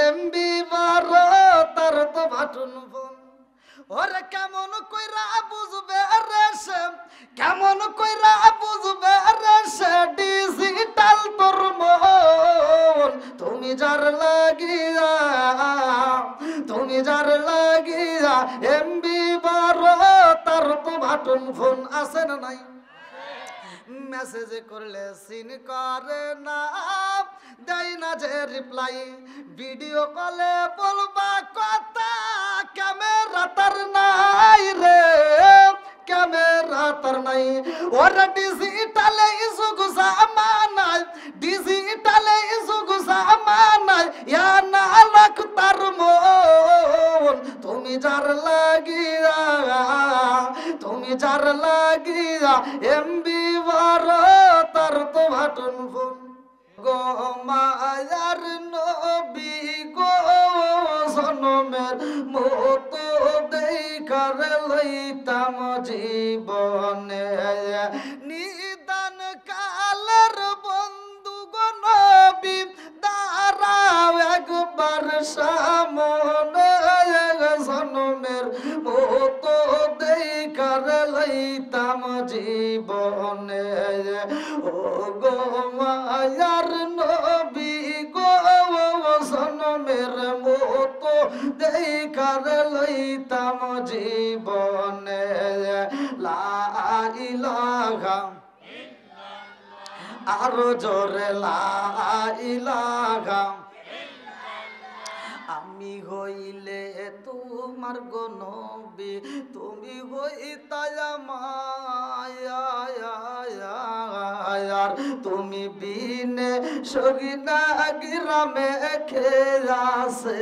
MB বারো তার তো বাটন ফোন। ওরে কেমন কইরা বুঝবে রে সে, কেমন কইরা বুঝবে রে সে ডিজিটাল তোর মন। তুমি যার লাগিয়া, তুমি যার লাগিয়া এমবি বারো তার তো বাটন ফোন আছে না নাই? মেসেজ করলে সিন করে না, দেয় না যে রিপ্লাই, ভিডিও কলে বলবা কথা ক্যামেরা তার নাই রে, ক্যামেরা তার নাই। ওরা ডিজিটালে যুগ জামানায়, ডিজিটালে যুগ জামানায় ইয়া না লাখ তার মন। তুমি যার লাগিয়া, তুমি যার লাগিয়া এমবি বারো তার তো বাটন ফোন। গো মায়ার নবী গো জনমের মতো দেখার লইতাম জীবনে, নিদান কালের বন্ধু গো নবী দাঁড়াও একবার সামনে, জনমের মতো দেখার লইতাম জীবনে। ও গো মায়ার নবী গো জনমের মতো দেখার লইতাম জীবনে। লা ইলাহা আরো জোরে লা ইলাহা। আমি হইলে তোমার গো নবী, তুমি হইতা মায়ার, তুমি বিনে সগিনা গ্রামে খেয়াছে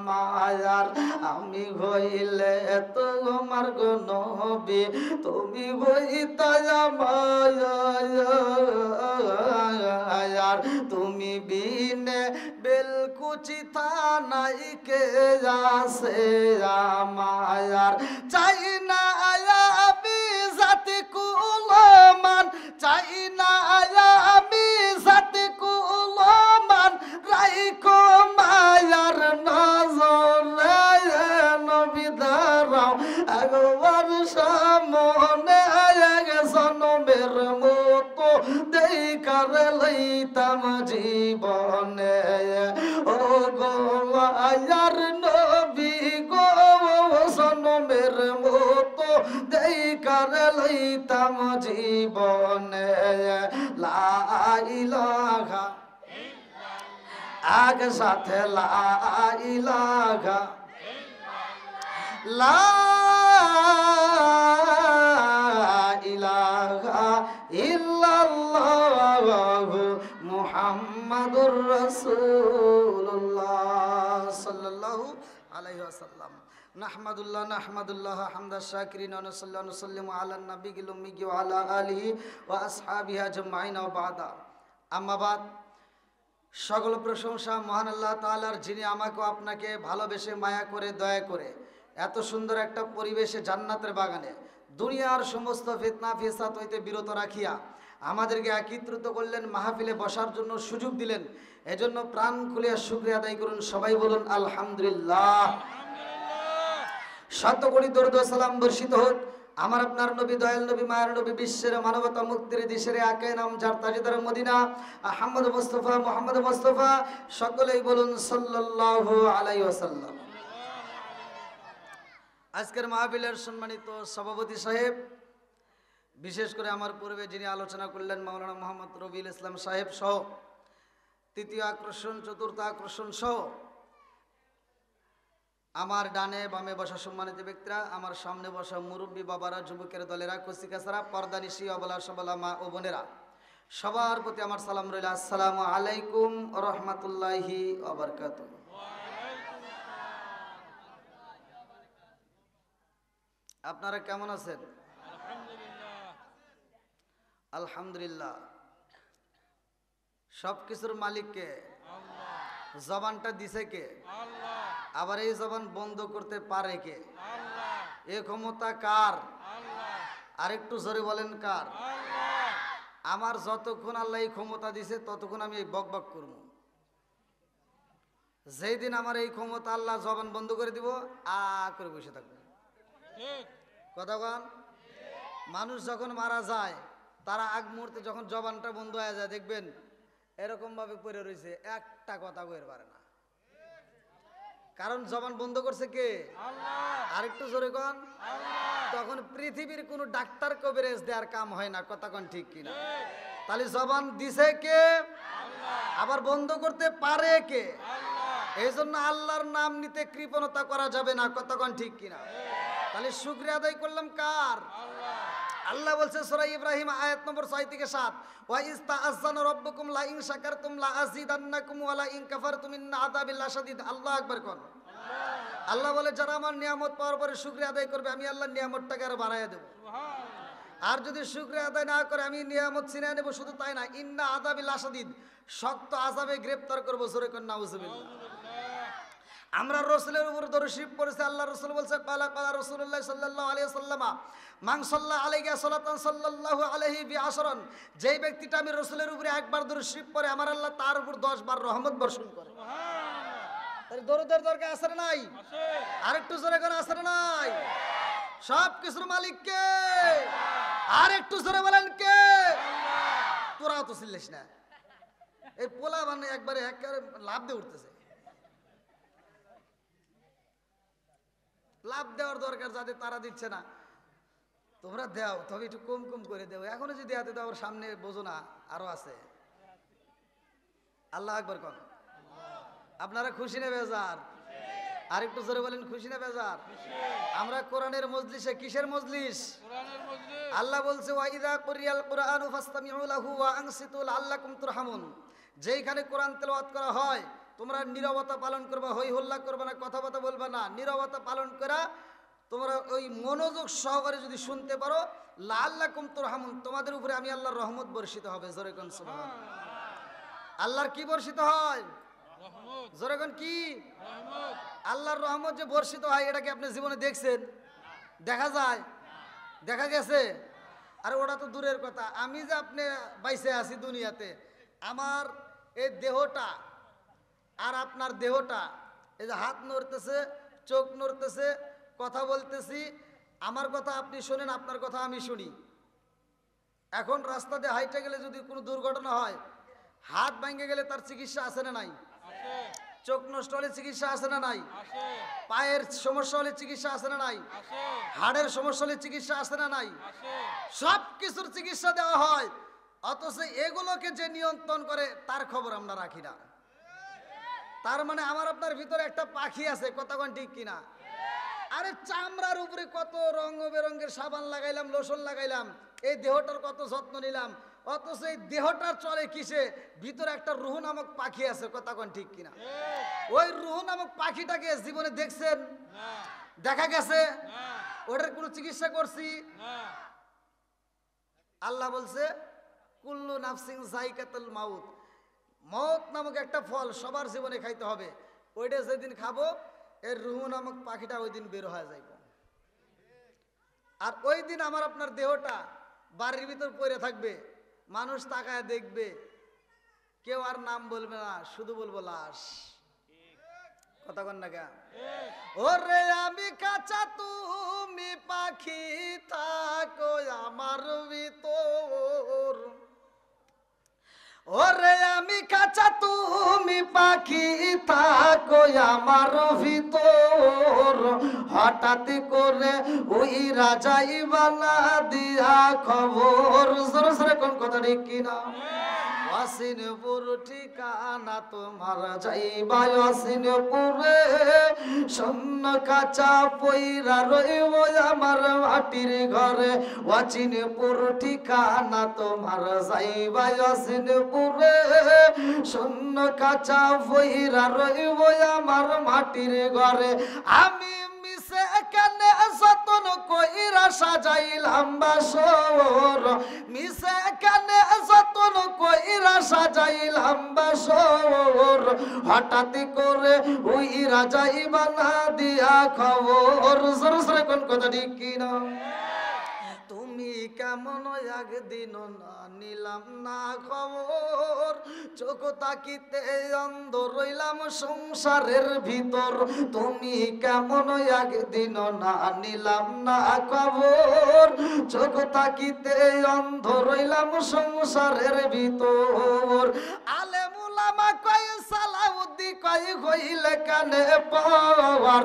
মায়ার। আমি হইলে তোমার গো নবী, তুমি হইতা মায়ার, তুমি বিনে বেলকুচি থানাই কে যাছে মায়ার। চাই না আমি জাতি কুলমান, চাই না আমি জাতি কুলমান, রাইখো মায়ার নজরে নবী দাঁড়াও একবার সামনে, জনমের মতো দেখার লইতাম জীবনে। ও গো মায়ার নবী গো জনমের মতো দেখার লইতাম জীবনে। লা ইলাহা আগে সাথে লা ইলাহা, লা ইলাহা ইল্লাল্লাহু মুহাম্মাদুর রাসূলুল্লাহ সাল্লাল্লাহু আলাইহি ওয়াসাল্লাম। নাহমাদুল্লাহ নাহমাদুল্লাহ হামদা শাকিরিন ওয়া নাসাল্লাল্লাহু ওয়া সাল্লামু আলা নাবিয়িল উম্মি ওয়া আলা আলিহি ওয়া আসহাবিহি আজমাইন ওয়া বাদা। আম্মা বাদ। সকল প্রশংসা মহান আল্লাহ তাআলার, যিনি আমাকে আপনাকে ভালোবেসে মায়া করে দয়া করে এত সুন্দর একটা পরিবেশে জান্নাতের বাগানে দুনিয়ার সমস্ত ফিতনা ফিসাদ হইতে বিরত রাখিয়া আমাদেরকে একত্রিত করলেন, মাহফিলে বসার জন্য সুযোগ দিলেন। এজন্য প্রাণ খুলিয়া শুকরিয়া আদায় করুন। সবাই বলুন আলহামদুলিল্লাহ। শত কোটি দরুদ ও সালাম বর্ষিত হোক আমার আপনার নবী, দয়াল নবী, মায়ের নবী, বিশ্বের মানবতা মুক্তির দেশের আকে নাম যার তাজদার মদিনা আহমদ মুস্তাফা, মোহাম্মদ মুস্তাফা। সকলেই বলুন সাল্লাল্লাহু আলাইহি ওয়াসাল্লাম। আজকের মাহফিলের সম্মানিত সভাপতি সাহেব, বিশেষ করে আমার পূর্বে যিনি আলোচনা করলেন মাওলানা মোহাম্মদ রবিউল ইসলাম সাহেব সহ, তৃতীয় আকর্ষণ, চতুর্থ আকর্ষণ সহ আমার ডানে বামে বসা সম্মানিত ব্যক্তিরা, আমার সামনে বসা মুরব্বী বাবারা, যুবকের দলেরা, কচিকাচারা, পর্দানিশী, অবলা সবলা মা ও বোনেরা, সবার প্রতি আমার সালাম রইল। আসসালামু আলাইকুম ওয়া রাহমাতুল্লাহি ওয়া বারাকাতুহু। আপনারা কেমন আছেন? আলহামদুলিল্লাহ। সবকিছুর মালিক কে? জবানটা দিছে কে? আবার এই জবান বন্ধ করতে পারে কে? এ ক্ষমতা কার? আরেকটু জোরে বলেন কার? আমার যতক্ষণ আল্লাহ এই ক্ষমতা দিছে ততক্ষণ আমি এই বক বক করব। যেই দিন আমার এই ক্ষমতা আল্লাহ জবান বন্ধ করে দিব আ করে বসে থাকবো। কথা কন, মানুষ যখন মারা যায় তারা আগ মুহূর্তে যখন জবানটা বন্ধ হয়ে যায় দেখবেন এরকম ভাবে পড়ে রয়েছে, একটা কথা বলতে পারে না, কারণ জবান বন্ধ করছে কে? আল্লাহ। আরেকটু জোরে কন, তখন পৃথিবীর কোনো ডাক্তার কবিরাজ দেওয়ার কাম হয় না। কথা কন ঠিক কিনা? তাহলে জবান দিছে কে? আবার বন্ধ করতে পারে কে? এই জন্য আল্লাহর নাম নিতে কৃপণতা করা যাবে না। কথা কন ঠিক কিনা? তাহলে শুকরিয়া আদায় করলাম কার? আল্লাহ বলছে সূরা ইব্রাহিম আয়াত নম্বর 6 থেকে 7, ওয়া ইস্তাআযানা রাব্বুকুম লা ইন শাকারতুম লা আযীদান্নাকুম ওয়া লা ইন কাফারতুম ইন্না আযাবি লাশাদীদ। আল্লাহু আকবার কোন। আল্লাহ বলে যারা আমার নিয়ামত পাওয়ার পরে শুকরিয়া আদায় করবে আমি আল্লাহর নিয়ামতটাকে আরো বাড়াইয়া দেব। আর যদি শুকরিয়া আদায় না করে আমি নিয়ামত ছিনিয়ে নেব। শুধু তাই না, ইন্না আযাবি লাশাদীদ, শক্ত আযাবে গ্রেফতার করব। জোরে কোন নাউজুবিল্লাহ। আমরা রাসূলের উপর দরুদ শরীফ পড়েছি। আল্লাহ রাসূল বলছে ক্বালা ক্বালা রাসূলুল্লাহ সাল্লাল্লাহু আলাইহি ওয়াসাল্লাম মান সাল্লা আলাইহি সালাতান সাল্লাল্লাহু আলাইহি বিআশরান, যেই ব্যক্তিটা আমি রাসূলের উপরে একবার দরুদ শরীফ পড়ে আমার আল্লাহ তার উপর 10 বার রহমত বর্ষণ করে। সুবহানাল্লাহ। তাহলে দরুদের দরকার আছে না নাই? আছে। আরেকটু জোরে করে আছে না নাই? সব কিছুর মালিক কে? আরেকটু জোরে বলেন কে? আল্লাহ। তোরা তো চিল্লিস না, এই পোলা মানে একবারে লাভ দিয়ে উঠতেছে। লাভ দেওয়ার দরকার যাদের, তারা দিচ্ছে না। তোমরা দাও, তবে একটু কম কম করে দেও। এখনো যদি হাতে দাও সামনে বোঝো না আরো আছে। আল্লাহ আকবার কোন। আপনারা খুশি না বেজার? আরেকটু জোরে বলেন খুশি না বেজার? আমরা কোরআনের মজলিসে, কিসের মজলিস? কোরআনের মজলিস। আল্লাহ বলছে ওয়া ইযা কুরিয়াল কুরআনু ফাসতামিউ লাহু ওয়া আনসিতু লাআল্লাকুম তুরহামুন, যেইখানে কোরআন তেলাওয়াত করা হয় তোমরা নীরবতা পালন করবা, হই হল্লা করবা না, কথাবার্তা বলবা না, নীরবতা পালন করা তোমরা ওই মনোযোগ সহকারে যদি শুনতে পারো লাআল্লাকুম তুরহামুন, তোমাদের উপরে আমি আল্লাহর রহমত বর্ষিত হবে। জোরে কোন সুবহানাল্লাহ। আল্লাহর কি বর্ষিত হয়? রহমত। জোরে কোন কি? রহমত। আল্লাহর রহমত যে বর্ষিত হয় এটা কি আপনি জীবনে দেখছেন? দেখা যায়? দেখা গেছে? আর ওটা তো দূরের কথা। আমি যে আপনি বাইসে আছি দুনিয়াতে, আমার এই দেহটা আর আপনার দেহটা, এই যে হাত নড়তেছে, চোখ নড়তেছে, কথা বলতেছি, আমার কথা আপনি শোনেন, আপনার কথা আমি শুনি। এখন রাস্তা দিয়ে হাইটে গেলে যদি কোনো দুর্ঘটনা হয়, হাত ভেঙে গেলে তার চিকিৎসা আছে না নাই? চোখ নষ্ট হলে চিকিৎসা আছে না নাই? পায়ের সমস্যা হলে চিকিৎসা আছে না নাই? হাড়ের সমস্যা হলে চিকিৎসা আছে না নাই? সব কিছুর চিকিৎসা দেওয়া হয়, অথচ এগুলোকে যে নিয়ন্ত্রণ করে তার খবর আমরা রাখি না। তার মানে আমার আপনার ভিতরে একটা পাখি আছে। কথা কোন ঠিক কিনা? আরে চামড়ার উপরে কত রঙ বেরঙের সাবান লাগাইলাম, লোশন লাগাইলাম, এই দেহটার কত যত্ন নিলাম, অথচ এই দেহটার চলে কিসে? ভিতরে একটা রুহ নামক পাখি আছে। কথা কোন ঠিক কিনা? ওই রুহ নামক পাখিটাকে জীবনে দেখছেন? দেখা গেছে? ওটার কোনো চিকিৎসা করছি? আল্লাহ বলছে কুল্লু নাফসিন যায়কাতুল মাউত, মওত নামক একটা ফল সবার জীবনে খাইতে হবে। ওইটা যেদিন খাবো এর রুহ নামক পাখিটা ওই দিন বের হয়ে যাইব। আর ওই দিন আমার আপনার দেহটা বাড়ির ভিতর পড়ে থাকবে, মানুষ তাকায় দেখবে, কেউ আর নাম বলবে না, শুধু বলবো লাশ। কথা কন না কেন? ওরে আমি কাঁচা তুমি পাখি থাকো আমার ভিতর, ওরে আমি কাঁচা তুমি পাখি থাকো আমার ভিতর, হঠাৎ করে ওই রাজাই বানা দিয়া খবর। জোরে জোরে কোন কথা ঠিক কিনা? ওয়াসিনপুর ঠিকানা তোমার যাইবা ওয়াসিনপুরে, শূন্য কাঁচা পইরা রইব আমার মাটির ঘরে। ওয়াসিনপুর ঠিকানা তোমার যাইবা ওয়াসিনপুরে, শূন্য কাঁচা পইরা রইব আমার মাটির ঘরে। আমি মিশে কেনে যতন কইরা সাজাইলাম বাসর, মিশে কেনে যতন কইরা সাজাইলাম বাসর, হঠাৎ করে ওই রাজাই বানা দিয়া খবর। জোরে জোরে কোন কথা ঠিক কিনা? তুমি কেমন একদিন না নিলাম না খবর, চোখ তাকিতে অন্ধ রইলাম সংসারের ভিতর। তুমি কেমন একদিন না নিলাম না খবর, চোখ তাকিতে অন্ধ রইলাম সংসারের ভিতর। আলেম উলামা কয় সালাউদ্দি কয় হইলে কানে পাওয়ার,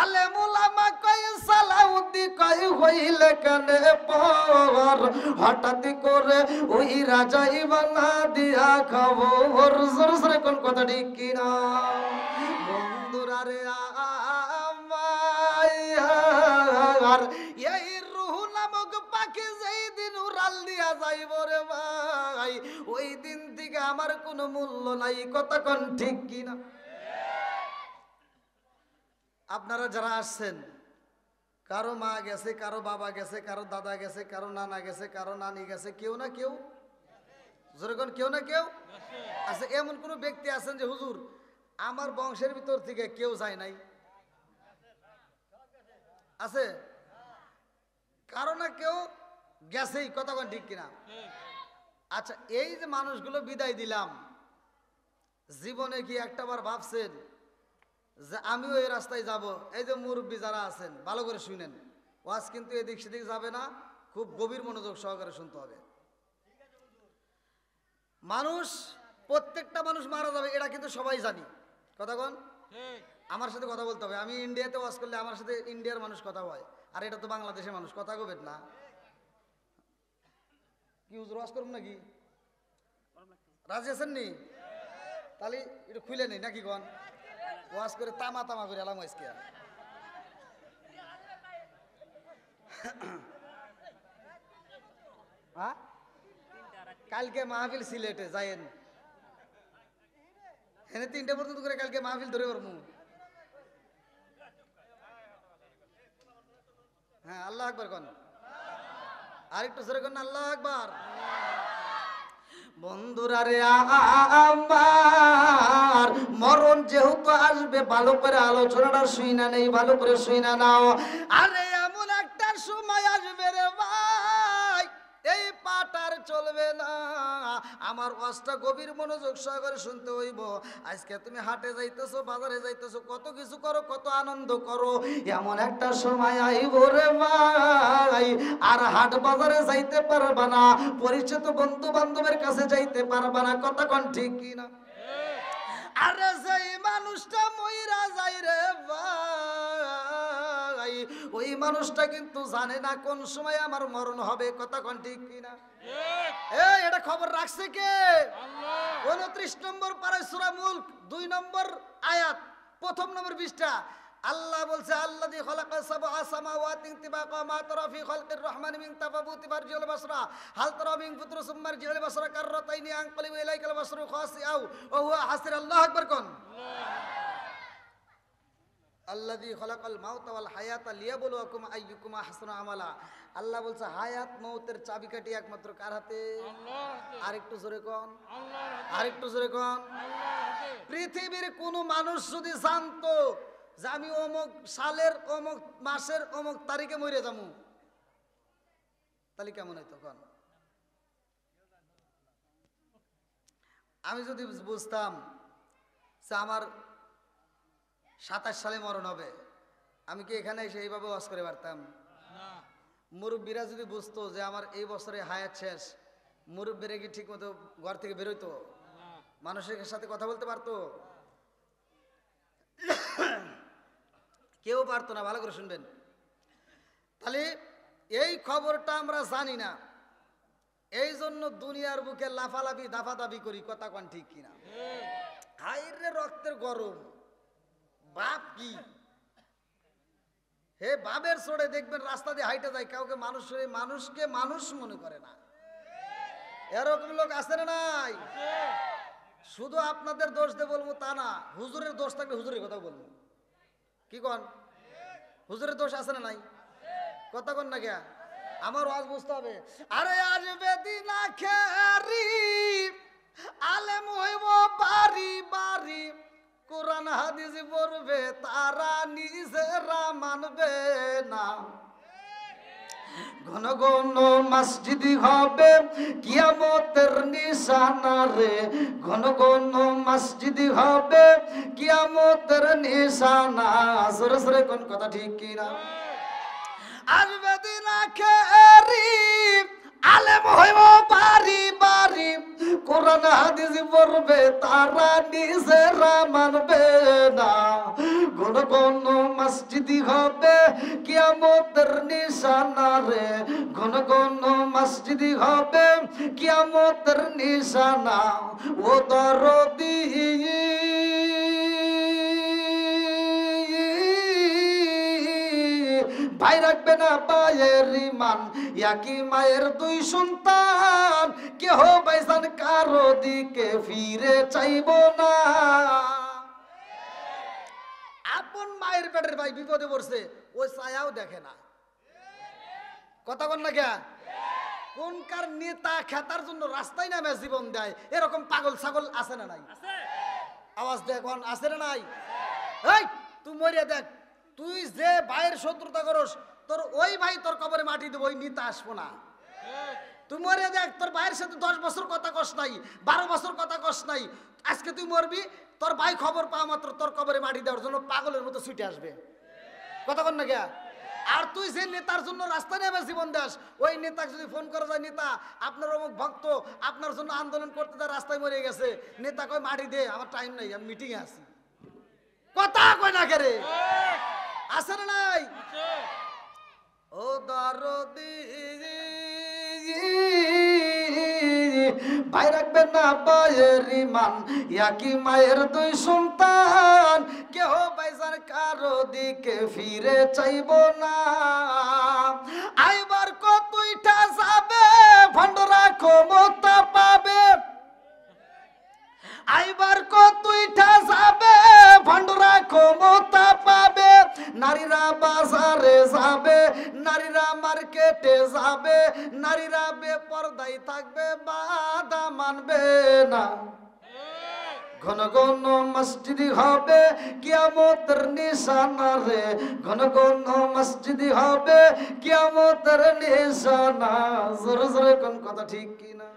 আলেম উলামা কয় সালাউদ্দি কয় হইলে কানে পাওয়ার। হঠাৎ করে ওই রাজাই বানা দিয়া খবর। জোরে জোরে কোন কথা ঠিক কিনা? বন্ধুরা রে আমার এই রূহ নামক পাখি যেই দিন উড়াল দিয়া যাইব রে ভাই, ওই দিন থেকে আমার কোনো মূল্য নাই। কথা কোন ঠিক কিনা? আপনারা যারা আসছেন, কারো মা গেছে, কারো বাবা গেছে, কারো দাদা গেছে, কারো নানা গেছে, কারো নানি গেছে, কেউ না কেউ, যেরকম কেউ না কেউ আছে। এমন কোন ব্যক্তি আছেন যে হুজুর আমার বংশের ভিতর থেকে কেউ যায় নাই? আছে? কারো না কেউ গেছেই। কথা কোন ঠিক কিনা? আচ্ছা, এই যে মানুষগুলো বিদায় দিলাম, জীবনে কি একটাবার ভাবছেন যে আমিও এই রাস্তায় যাব? এই যে মুরব্বী যারা আছেন ভালো করে শুনেন, ওয়াজ কিন্তু এদিক সেদিক যাবে না, খুব গভীর মনোযোগ সহকারে শুনতে হবে। মানুষ, প্রত্যেকটা মানুষ মারা যাবে, এটা কিন্তু সবাই জানি। কথা কোন? আমার সাথে কথা বলতে হবে। আমি ইন্ডিয়াতে ওয়াজ করলে আমার সাথে ইন্ডিয়ার মানুষ কথা হয়, আর এটা তো বাংলাদেশের মানুষ। কথা কবেন না? কি হুজুর ওয়াজ করুন নাকি? রাজি আছেন নি? তাহলে একটু খুলে নেই নাকি কোন? ওয়াজ করে তামা তামা করে এলাম আজকে। হ্যাঁ, কালকে মাহফিল সিলেটে যাইয়েন, এনে 3টা পর্যন্ত করে কালকে মাহফিল ধরে পারবো। হ্যাঁ, আল্লাহ আকবার কোন? আরেকটু জোরে কোন আল্লাহ আকবার। বন্ধুরা রে আমার মরণ যেহেতু আসবে, ভালো করে আলোচনাটা শুইনা নেই, ভালো করে শুইনা নাও। আরে এমন একটা সময় আসবে রে ভাই, এই পাটার চলবে না। আমার ওয়াজটা গভীর মনোযোগ সহকারে শুনতে হইব। আজকে তুমি হাটে যাইতেছো, বাজারে যাইতেছো, কত কিছু করো, কত আনন্দ করো, এমন একটা সময় আইব রে ভাই আর হাট বাজারে যাইতে পারবা না, পরিচিত বন্ধু বান্ধবের কাছে যাইতে পারবা না। কথা কোন ঠিক কিনা? আরে যেই মানুষটা মইরা যায় রে ভাই, ওই মানুষটা কিন্তু জানে না কোন সময় আমার মরণ হবে। কথা কোন ঠিক কিনা? এটা খবর রাখছে কে? 29 নম্বর পারা সূরা মুলক 2 নম্বর আয়াত, 1 নম্বর পৃষ্ঠা। আল্লাহ বলছে, আল্লাযী খালাকা সাবআ সামাওয়াতিন তিবাকা মা তারা ফি খালকির রহমান মিন তাফাবুতি ফারজিউল বাসরা হাল তারা মিন ফুতর সুম্মা রজিউল বাসরা কাররাতাইনি আনকালিবু ইলাইকাল বাসরু খাসিআউ ওয়া হুয়া হাসির। আল্লাহু আকবার কোন? আল্লাযী খালাকাল মাউতা ওয়াল হায়াতা লিয়াবলুয়াকুম আইয়ুকুম আহসানু আমালা। আল্লাহ বলছে হায়াত মউতের চাবিকাঠি একমাত্র কার হাতে? আল্লাহর। আরেকটু জোরে কোন? আল্লাহর। আরেকটু জোরে কোন? আল্লাহর। পৃথিবীর কোন মানুষ যদি জানতো যে আমি অমুক সালের অমুক মাসের অমুক তারিখে মরে যাবো, তাহলে কেমন হইতো কোন? আমি যদি বুঝতাম যে আমার 27 সালে মরণ হবে, আমি কি এখানে এসে এইভাবে ওয়াজ করে পারতাম? মুরব্বীরা যদি বুঝতো যে আমার এই বছরে হায়াত শেষ, মুরব্বীরা কি ঠিক মতো ঘর থেকে বেরোইতো? মানুষের সাথে কথা বলতে পারতো? কেউ পারতো না। ভালো করে শুনবেন। তাহলে এই খবরটা আমরা জানি না, এই জন্য দুনিয়ার বুকে লাফালাফি দাফাদাফি করি। কথা কোন ঠিক কিনা? হাইরে রক্তের গরম, বাপ কি হে বাপের চড়ে দেখবেন রাস্তা দিয়ে হাইটে যায়, কাউকে মানুষকে মানুষ মনে করে না। এরকম লোক আছে না নাই? শুধু আপনাদের দোষ দিয়ে বলবো তা না, হুজুরের দোষ থাকলে হুজুরের কথা বলবো। কি কন? হুজুরের দোষ আছে না নাই? কথা কন না কে? আমার ওয়াজ বুঝতে হবে। আরে আসবে দিন আখেরি, আলেম হইব বাড়ি বাড়ি, কোরআন হাদিস পড়বে তারা নিজেরা মানবে না। ঘন ঘন মসজিদ হবে কিয়ামতের নিশানা রে, ঘন ঘন মসজিদ হবে কিয়ামতের নিশানা। জোরে জোরে কোন কথা ঠিক কিনা? আসবে দিন আখেরি আলেম হইব বাড়ি বাড়ি, কোরআন হাদিস পড়বে তারা নিজেরা মানবে না। ঘন ঘন মসজিদ হবে কিয়ামতের নিশানা রে, ঘন ঘন মসজিদ হবে কিয়ামতের নিশানা। ও দরদি ভাই রাখবে না পায়ের ইমান, একই মায়ের দুই সন্তান, কেহ ভাইজান কারো দিকে ফিরে চাইব না। আপন মায়ের পেটের ভাই বিপদে পড়ছে, ওই ছায়াও দেখে না। কথা বল না কে? কোনকার নেতা খেতার জন্য রাস্তায় নামে জীবন দেয়, এরকম পাগল ছাগল আছে না নাই? আওয়াজ দেখ, আছে না নাই? এই তুই মরিয়া দেখ, তুই যে ভাইয়ের শত্রুতা করস, তোর ওই ভাই তোর কবরে মাটি দেবো, ওই নিতে আসবো না। তুই মরে দেখ, তোর ভাইয়ের সাথে 10 বছর কথা কস নাই, 12 বছর কথা কস নাই, আজকে তুই মরবি, তোর ভাই খবর পাওয়া মাত্র তোর কবরে মাটি দেওয়ার জন্য পাগলের মতো ছুটে আসবে। কথা কন না কে? আর তুই যে নেতার জন্য রাস্তায় নেমে জীবন দাস, ওই নেতাকে যদি ফোন করা যায়, নেতা আপনার অমুক ভক্ত আপনার জন্য আন্দোলন করতে যায়, রাস্তায় মরে গেছে, নেতা কয় মাটি দে, আমার টাইম নাই, আমি মিটিংয়ে আছি। কথা কয় না কে রে? আছে না নাই? ও দরদি ভাই রাখবেন না পায়ের ইমান, একই মায়ের দুই সন্তান, কেহ ভাইজান কারো দিকে ফিরে চাইব না। আইবার কতইটা যাবে ভণ্ডরা ক্ষমতা পাবে, আইবার কতইটা যাবে ভণ্ডরা ক্ষমতা পাবে। নারীরা বাজারে যাবে, নারীরা মার্কেটে যাবে, নারীরা বেপরদায় থাকবে, বাধা মানবে না। ঘন ঘন মসজিদ হবে কিয়ামতের নিশানা রে, ঘন ঘন মসজিদ হবে কিয়ামতের নিশানা। জোরে জোরে কোন কথা ঠিক কিনা?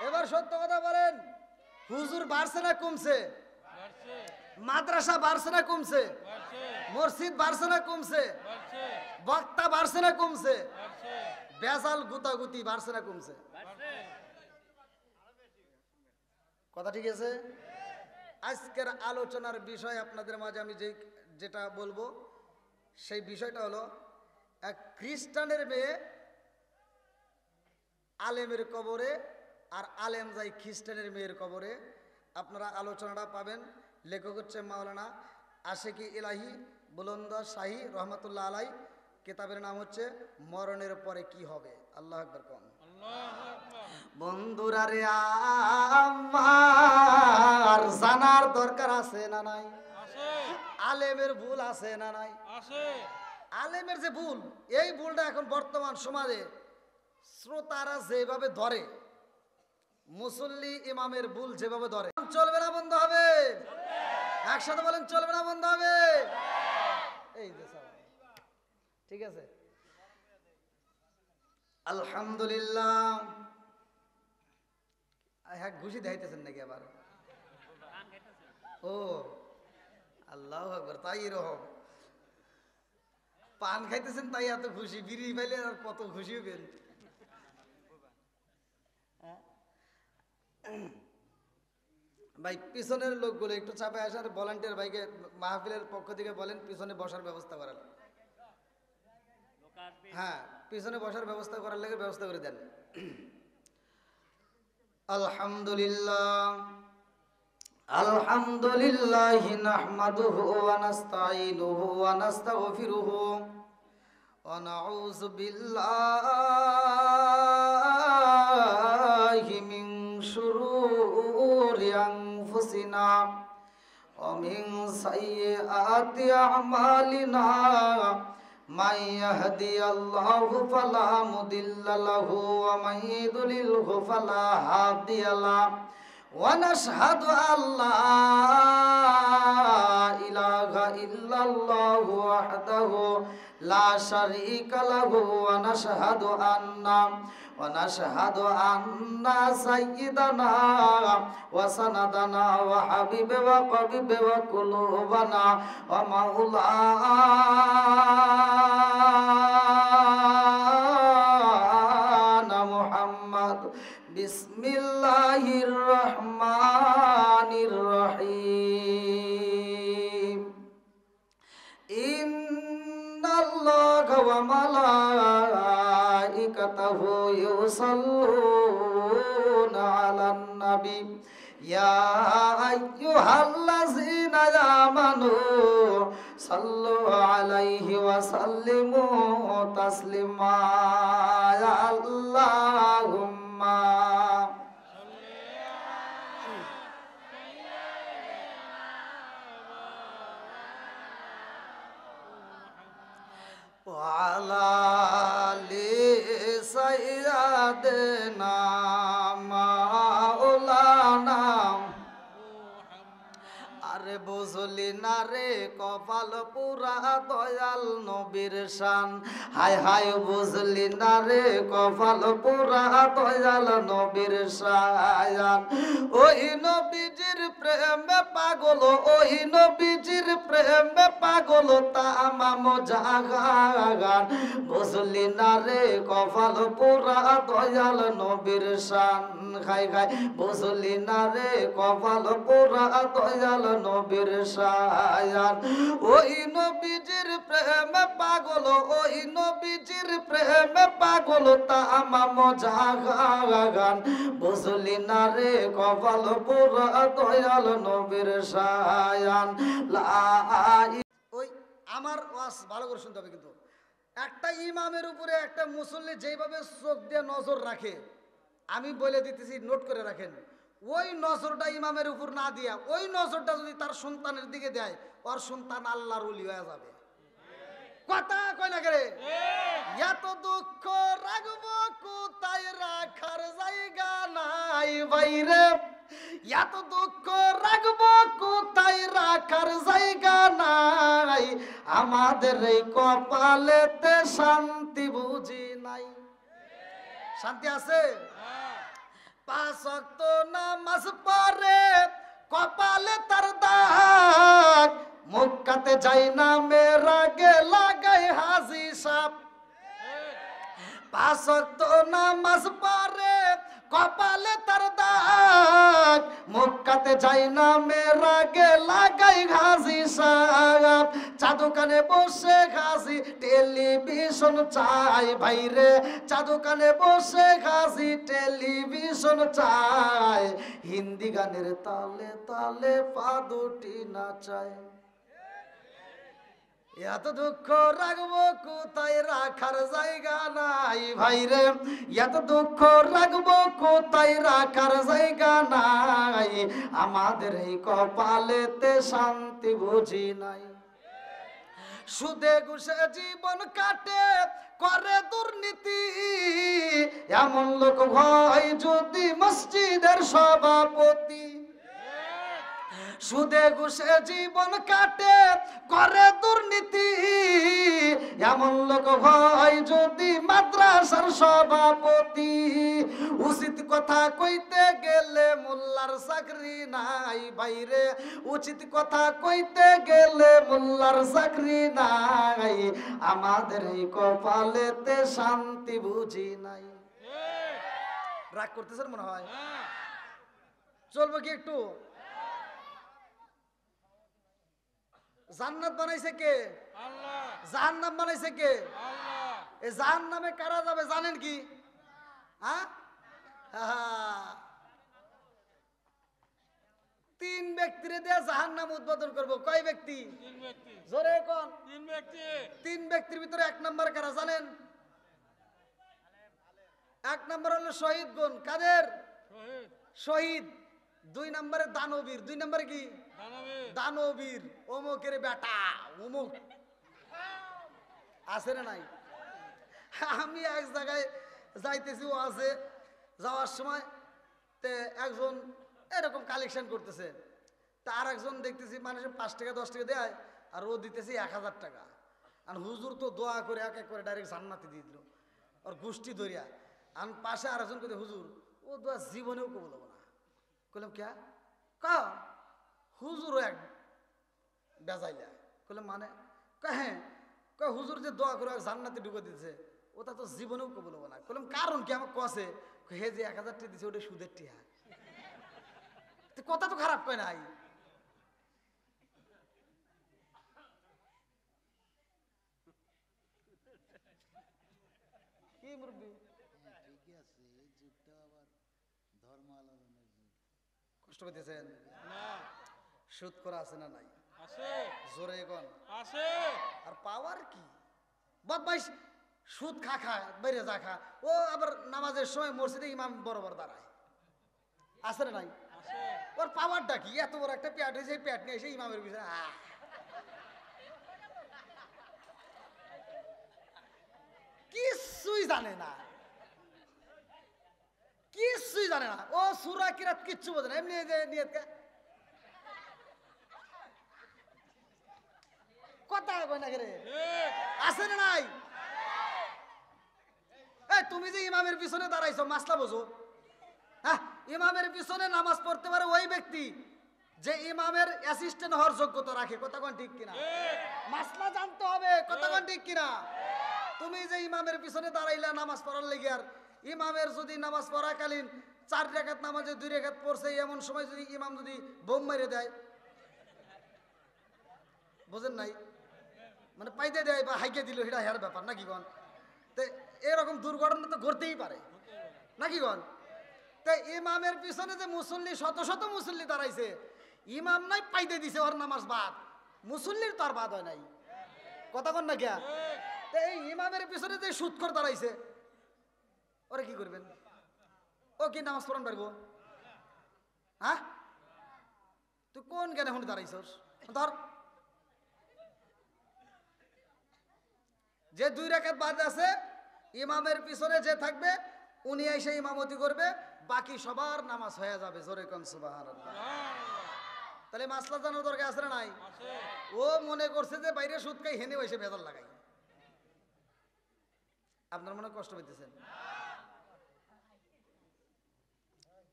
এবার সত্য কথা বলেন, হুজুর বাড়ছে না কমছে? মাদ্রাসা বাড়ছে না কমছে? মসজিদ বাড়ছে না কমছে? বক্তা বাড়ছে না কমছে? বেজাল গুতাগুতি বাড়ছে না কমছে? কথা ঠিক আছে? আজকের আলোচনার বিষয় আপনাদের মাঝে আমি যেটা বলবো, সেই বিষয়টা হলো এক খ্রিস্টানের মেয়ে আলেমের কবরে, আর আলেম যাই খ্রিস্টানের মেয়ের কবরে। আপনারা আলোচনাটা পাবেন। লেখক হচ্ছে মাওলানা আশেকি ইলাহি বুলন্দ শাহী রহমতুল্লাহ আলাই। কিতাবের নাম হচ্ছে মরণের পরে কি হবে। আল্লাহু আকবার কোন। বন্ধুরা রে, আমার জানার দরকার আছে না নাই? আলেমের ভুল আছে না নাই? আলেমের যে ভুল, এই ভুলটা এখন বর্তমান সমাজে শ্রোতারা যেভাবে ধরে, মুসল্লি ইমামের ভুল যেভাবে ধরে, চলবে না বন্ধ হবে? একসাথে বলেন, চলবে না বন্ধ হবে? এই যে ঠিক আছে, আলহামদুলিল্লাহ। হ্যাঁ, ঘুষি দেখাইতেছেন নাকি আবার? ও আল্লাহু আকবার, তাই এরকম পান খাইতেছেন তাই এত খুশি, বিড়ি পাইলে আর কত খুশি হবেন। ভাই পিছনের লোকগুলো একটু চাপে আসার, ভলান্টিয়ার ভাইকে মাহফিলের পক্ষ থেকে বলেন পিছনে বসার ব্যবস্থা করার। হ্যাঁ, পিছনে বসার ব্যবস্থা করার লাগে ব্যবস্থা করে দেন। আলহামদুলিল্লাহ, আলহামদুলিল্লাহ নাহমাদুহু ওয়া নাস্তাঈনুহু ওয়া নাস্তাগফিরুহু ওয়া নাউযু বিল্লাহি মিন শুরুরি আনফুসিনা ওয়া মিন সাইয়্যাতি আমালিনা। মান ইয়াহদিয়াল্লাহু ফালা মুদিল্লা লাহু ওয়া মান ইউদ্লিলহু ফালা হাদিয়া লাহু। ওয়া নাশহাদু আল্লা ইলাহা ইল্লাল্লাহু ওয়াহদাহু লা শারীকা লাহু ওয়া নাশহাদু আন্না সাইয়্যিদানা ওয়া সানাদানা ওয়া হাবিবা ওয়া কাবিবা ওয়া কুলুবানা ওয়া মাওলানা মুহাম্মদ বিসমিল্লাহির রহমানির রহিম ইন্নাল্লাহা ওয়া মালাইকাতাহু ইউসাল্লুনা আলান নবী ইয়া আইয়ুহাল্লাযীনা আমানু সাল্লু আলাইহি ওয়া সাল্লিমু তাসলিমা আল্লাহুম্মা وعلى آل سيدنا مولانا আরে বুঝলি না রে কপাল পুরা দয়াল নবীর শান হায় হায় বুঝলি না রে কপাল পুরা দয়াল নবীর শান ওই নবীজির প্রেমে পাগল ওই নবীজির প্রেমে পাগল তামাম জাহান বুঝলি না রে কপাল পুরা দয়াল নবীর শান খাই খাই বুঝলি না রে কপাল পুরা দয়াল নবীর শায়ান ওই নবীজির প্রেমে পাগল ওই নবীজির প্রেমে পাগল তামাম জাহান বুঝলি না রে কপাল পুরা দয়াল নবীর শায়ান ওই আমার ওয়াজ ভালো করে শুনতে হবে কিন্তু একটা ইমামের উপরে একটা মুসল্লি যেভাবে চোখ দিয়ে নজর রাখে আমি বলে দিতেছি নোট করে রাখেন ওই নজরটা ইমামের উপর না দিয়া ওই নজরটা যদি তার সন্তানের দিকে দেয় ওর সন্তান আল্লাহর ওলি হয়ে যাবে কথা কয় না করে এত দুঃখ রাখবো কোথায় রাখার জায়গা নাই বাইরে এত দুঃখ রাখবো কোথায় রাখার জায়গা নাই আমাদের এই কপালেতে শান্তি বুঝি নাই শান্তি আছে পাঁচ ওয়াক্ত নামাজ পড়ে কপালে তার দাগ মক্কাতে যাই না মেরা গে লাগাই হাজি সাপ পাঁচ ওয়াক্ত নামাজ পড়ে কপালে তার দাগ মক্কাতে যাই না মেরা গে লাগাই হাজি সাপ চাদুকানে বসে হাজি টেলিভিশন চাই ভাইরে চাদুকানে বসে হাজি টেলিভিশন চাই হিন্দি গানের তালে তালে পা দুটি নাচায় এত দুঃখ রাখবো কোথায় রাখার জায়গা নাই ভাইরে এত দুঃখ রাখবো কোথায় রাখার জায়গা নাই আমাদের এই কপালেতে শান্তি বুঝি নাই সুদে ঘুষে জীবন কাটে করে দুর্নীতি এমন লোক হয় যদি মসজিদের সভাপতি সুদে ঘুষে জীবন কাটে করে দুর্নীতি এমন লোক হয় যদি মাদ্রাসার সভাপতি উচিত কথা কইতে গেলে মোল্লার চাকরি নাই বাইরে উচিত কথা কইতে গেলে মোল্লার চাকরি নাই আমাদের এই কপালেতে শান্তি বুঝি নাই রাগ করতেছেন মনে হয় চলবো কি একটু জান্নাত বানাইছে কে আল্লাহ জাহান্নাম বানাইছে কে আল্লাহ এই জাহান্নামে কারা যাবে জানেন কি হ্যাঁ তিন ব্যক্তিরে দিয়ে জাহান্নাম উদ্বোধন করব কয় ব্যক্তি তিন ব্যক্তি জোরে কোন তিন ব্যক্তির ভিতরে এক নাম্বার কারা জানেন এক নাম্বার হলো শহীদ গুণ কাদের শহীদ দুই নম্বরে দানবীর দুই নম্বরে কি দানবীর অমুকের বেটা অমুক আছে না নাই আমি এক জায়গায় যাইতেছি ও আছে যাওয়ার সময় তে একজন এরকম কালেকশন করতেছে তার একজন দেখতেছি মানুষের 5 টাকা 10 টাকা দেয় আর ও দিতেছি 1000 টাকা আর হুজুর তো দোয়া করে এক এক করে ডাইরেক্ট জান্নাতে দিয়ে দিল ওর গোষ্ঠী ধরিয়া। আর পাশে আরেকজন কে হুজুর ও দোয়া জীবনেও কবুল হবো না। কইলাম কে কা হুজুরও এক বেজাইলা। কইলাম মানে হ্যাঁ হুজুর যে দোয়া করে জান্নাতে ঢুকে দিতেছে ওটা তো জীবনেও কবুল হবো না। কইলাম কারণ কি আমাকে কছে হে যে 1000 টাকা দিছে ওটা সুদের টিহা। কথা তো খারাপ কয় নাই। কি মুরব্বি ঠিকই আছে এই যুগটা আবার ধর্ম আলোচনার যুগ। কষ্ট পেতেছেন না? সুদ করা আছে না নাই? আছে। জোরে কোন আছে। আর পাওয়ার কি বদমাইশ সুদ খা বাইরে যা খা। ও আবার নামাজের সময় মসজিদে ইমাম বরাবর দাঁড়ায় আছে না নাই? আছে। ওর পাওয়ারটা কি? এত বড় একটা প্যাট হয়েছে প্যাট নিয়ে এসে ইমামের পিছনে কিছুই জানে না, কিছুই জানে না। ও সূরা কিরাত কিচ্ছু বোঝে না, এমনি যে নিয়ত কথা কয় না রে আছে না নাই? এই তুমি যে ইমামের পিছনে দাঁড়াইছো মাসলা বোঝো? হ্যাঁ, ইমামের পিছনে নামাজ পড়তে পারে ওই ব্যক্তি যে ইমামের অ্যাসিস্ট্যান্ট হওয়ার যোগ্যতা রাখে। কথা কোন ঠিক কিনা? মাসলা জানতে হবে। কথা কোন ঠিক কিনা? তুমি যে ইমামের পিছনে দাঁড়াইলা নামাজ পড়ার লেগে, আর ইমামের যদি নামাজ পড়াকালীন 4 রাকাত নামাজে 2 রাকাত পড়ছে এমন সময় যদি ইমাম যদি বোম মেরে দেয়, বুঝেন নাই, মানে পাইতে দেয় বা হাইকে দিল, এটা হের ব্যাপার নাকি গন? তো এরকম দুর্ঘটনা তো ঘটতেই পারে নাকি গন? তাই ইমামের পিছনে যে মুসল্লি শত শত মুসল্লি দাঁড়াইছে, ইমাম নাই পাইতে দিছে ওর নামাজ বাদ, মুসল্লির তার বাদ হয় নাই। কথা কন না কে? এই ইমামের পিছনে যে সুদখোর দাঁড়াইছে ওরা কি করবেন? ও কি নামাজ পড়ান পারবো? হ্যাঁ, তুই কোন জ্ঞানে এখন দাঁড়াইছস? ধর যে 2 রাকাত বাদ আছে ইমামের পিছনে যে থাকবে উনি এসে ইমামতি করবে, বাকি সবার নামাজ হয়ে যাবে। জোরে কোন সুবহানাল্লাহ। তাহলে মাসলা জানার দরকার আছে না নাই? ও মনে করছে যে বাইরে সুদ খাই হেনে বসে বেজাল লাগাই। আপনার মনে কষ্ট পেতেছেন?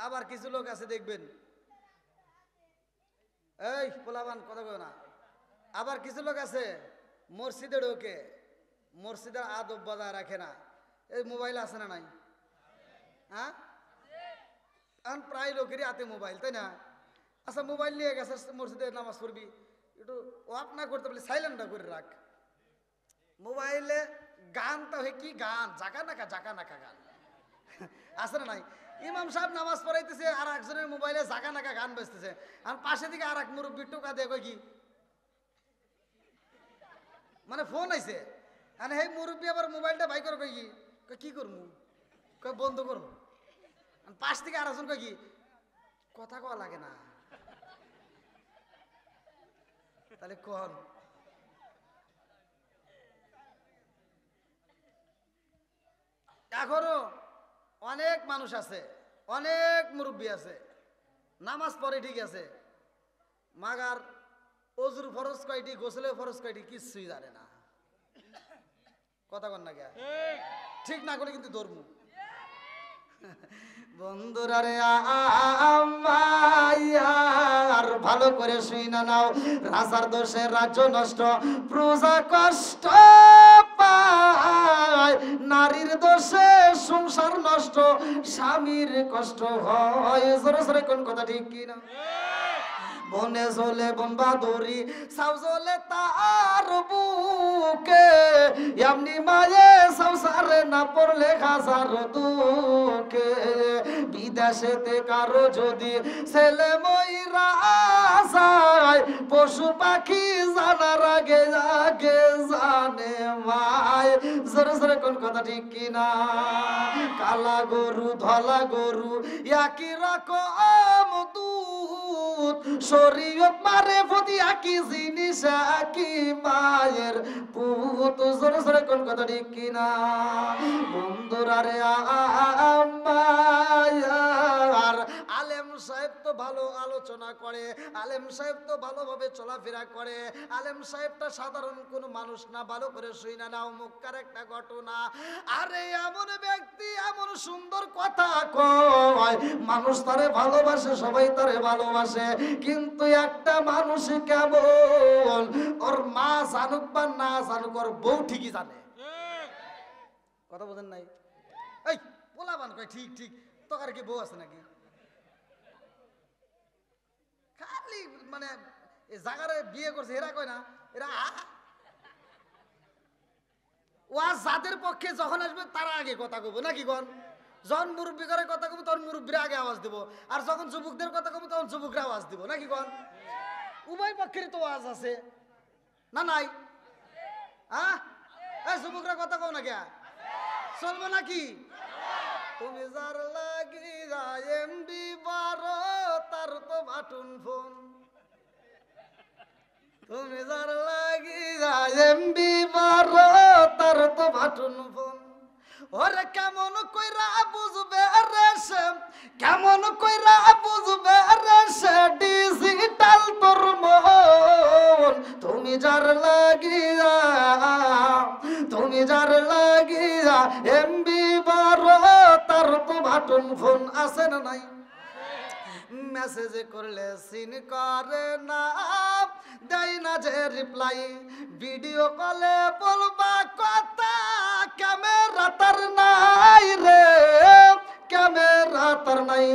আবার কিছু লোক আছে দেখবেন, এই পোলাবান কথা কয় না। আবার কিছু লোক আছে মসজিদে ঢোকে, মসজিদের আদব বজায় রাখে না। এই মোবাইল আছে না নাই? হ্যাঁ, এখন প্রায় লোকেরই হাতে মোবাইল, তাই না? আচ্ছা মোবাইল নিয়ে গেছে মসজিদে নামাজ পড়বি, একটু অফ না করতে বলে সাইলেন্টটা করে রাখ। মোবাইলে গানটা হয় কি গান, জাকা নাকা গান আছে না নাই? ইমাম সাহেব নামাজ পড়াইতেছে আর একজনের মোবাইলে জাকা নাকা গান বাজতেছে, আর পাশে দিকে আর এক মুরব্বি টোকা দিয়ে কই কি মানে ফোন আইছে, আর সেই মুরব্বি আবার মোবাইলটা বাই করে কই কি করবো, কই বন্ধ করবো। পাশ থেকে আর একজন কই কি কথা কওয়া লাগে না। তাহলে কোন এখনো অনেক মানুষ আছে, অনেক মুরব্বী আছে, নামাজ পড়ে ঠিক আছে, মাগার অজুর ফরজ কয়টি, গোসলের ফরজ কয়টি কিছুই জানে না। কথা কন না কে? ঠিক না করে কিন্তু ধর্ম। বন্ধুরা রে আর ভালো করে শুই না নাও, রাজার দোষে রাজ্য নষ্ট, প্রজা কষ্ট পায়, নারীর দোষে সংসার নষ্ট, স্বামীর কষ্ট হয়। জোরে জোরে কোন কথা ঠিক কিনা? বনে চলে বনবাদরি সাউ চলে তার বুকে, এমনি মায়ে সংসারে না পড়লে হাজার দুঃখে। বিদেশেতে কারো যদি ছেলে মইরা যায়, পশু পাখি জানার আগে আগে জানে মায়। জোরে জোরে কোন কথা ঠিক কিনা? কালা গরু ধলা গরু একই রকম দুধ, শরীয়ত মারে ফতি একই জিনিস একই মায়ের পুত। জোরে জোরে কোন কথা ঠিক কিনা? বন্ধুরা রে আর আলেম সাহেব তো ভালো আলোচনা করে, আলেম সাহেব তো ভালোভাবে চলাফেরা করে, আলেম সাহেবটা সাধারণ কোনো মানুষ না, ভালো করে শুই না নাও মুক্কার একটা ঘটনা। আরে এমন ব্যক্তি এমন সুন্দর কথা কয়, মানুষ তারে ভালোবাসে, সবাই তারে ভালোবাসে, কিন্তু একটা মানুষ কেমন, ওর মা জানুক বা না জানুক ওর বউ ঠিকই জানে। কথা বোঝেন নাই? এই পোলাবান কয় ঠিক ঠিক, তোর কি বউ আছে নাকি? খালি মানে জাগারে বিয়ে করছে এরা কয় না, এরা ওয়াজ যাদের পক্ষে যখন আসবে তারা আগে কথা কব নাকি কন? যখন মুরব্বী করে কথা কব তখন মুরব্বীরা আগে আওয়াজ দেব, আর যখন যুবকদের কথা কব তখন যুবকরা আওয়াজ দিব নাকি কন? উভয় পক্ষের তো আওয়াজ আছে না নাই? হ্যাঁ, এই যুবকরা কথা কও না কে? চলবো নাকি? তুমি যার লাগি এমবি 12 তার তো বাটন ফোন, তুমি যার লাগি এমবি 12 তার তো বাটন ফোন। ওরে কেমন কইরা বুঝবে রে সে, কেমন কইরা বুঝবে রে সে ডিজিটাল তোর মন। তুমি যার লাগিয়া, তুমি যার লাগিয়া এমবি 12 তার তো বাটন ফোন আছে না নাই? মেসেজ করলে সিন করে না, দেয় না যে রিপ্লাই, ভিডিও কলে বলবা কথা, ক্যামেরা তার নাই রে, ক্যামেরা তার নাই।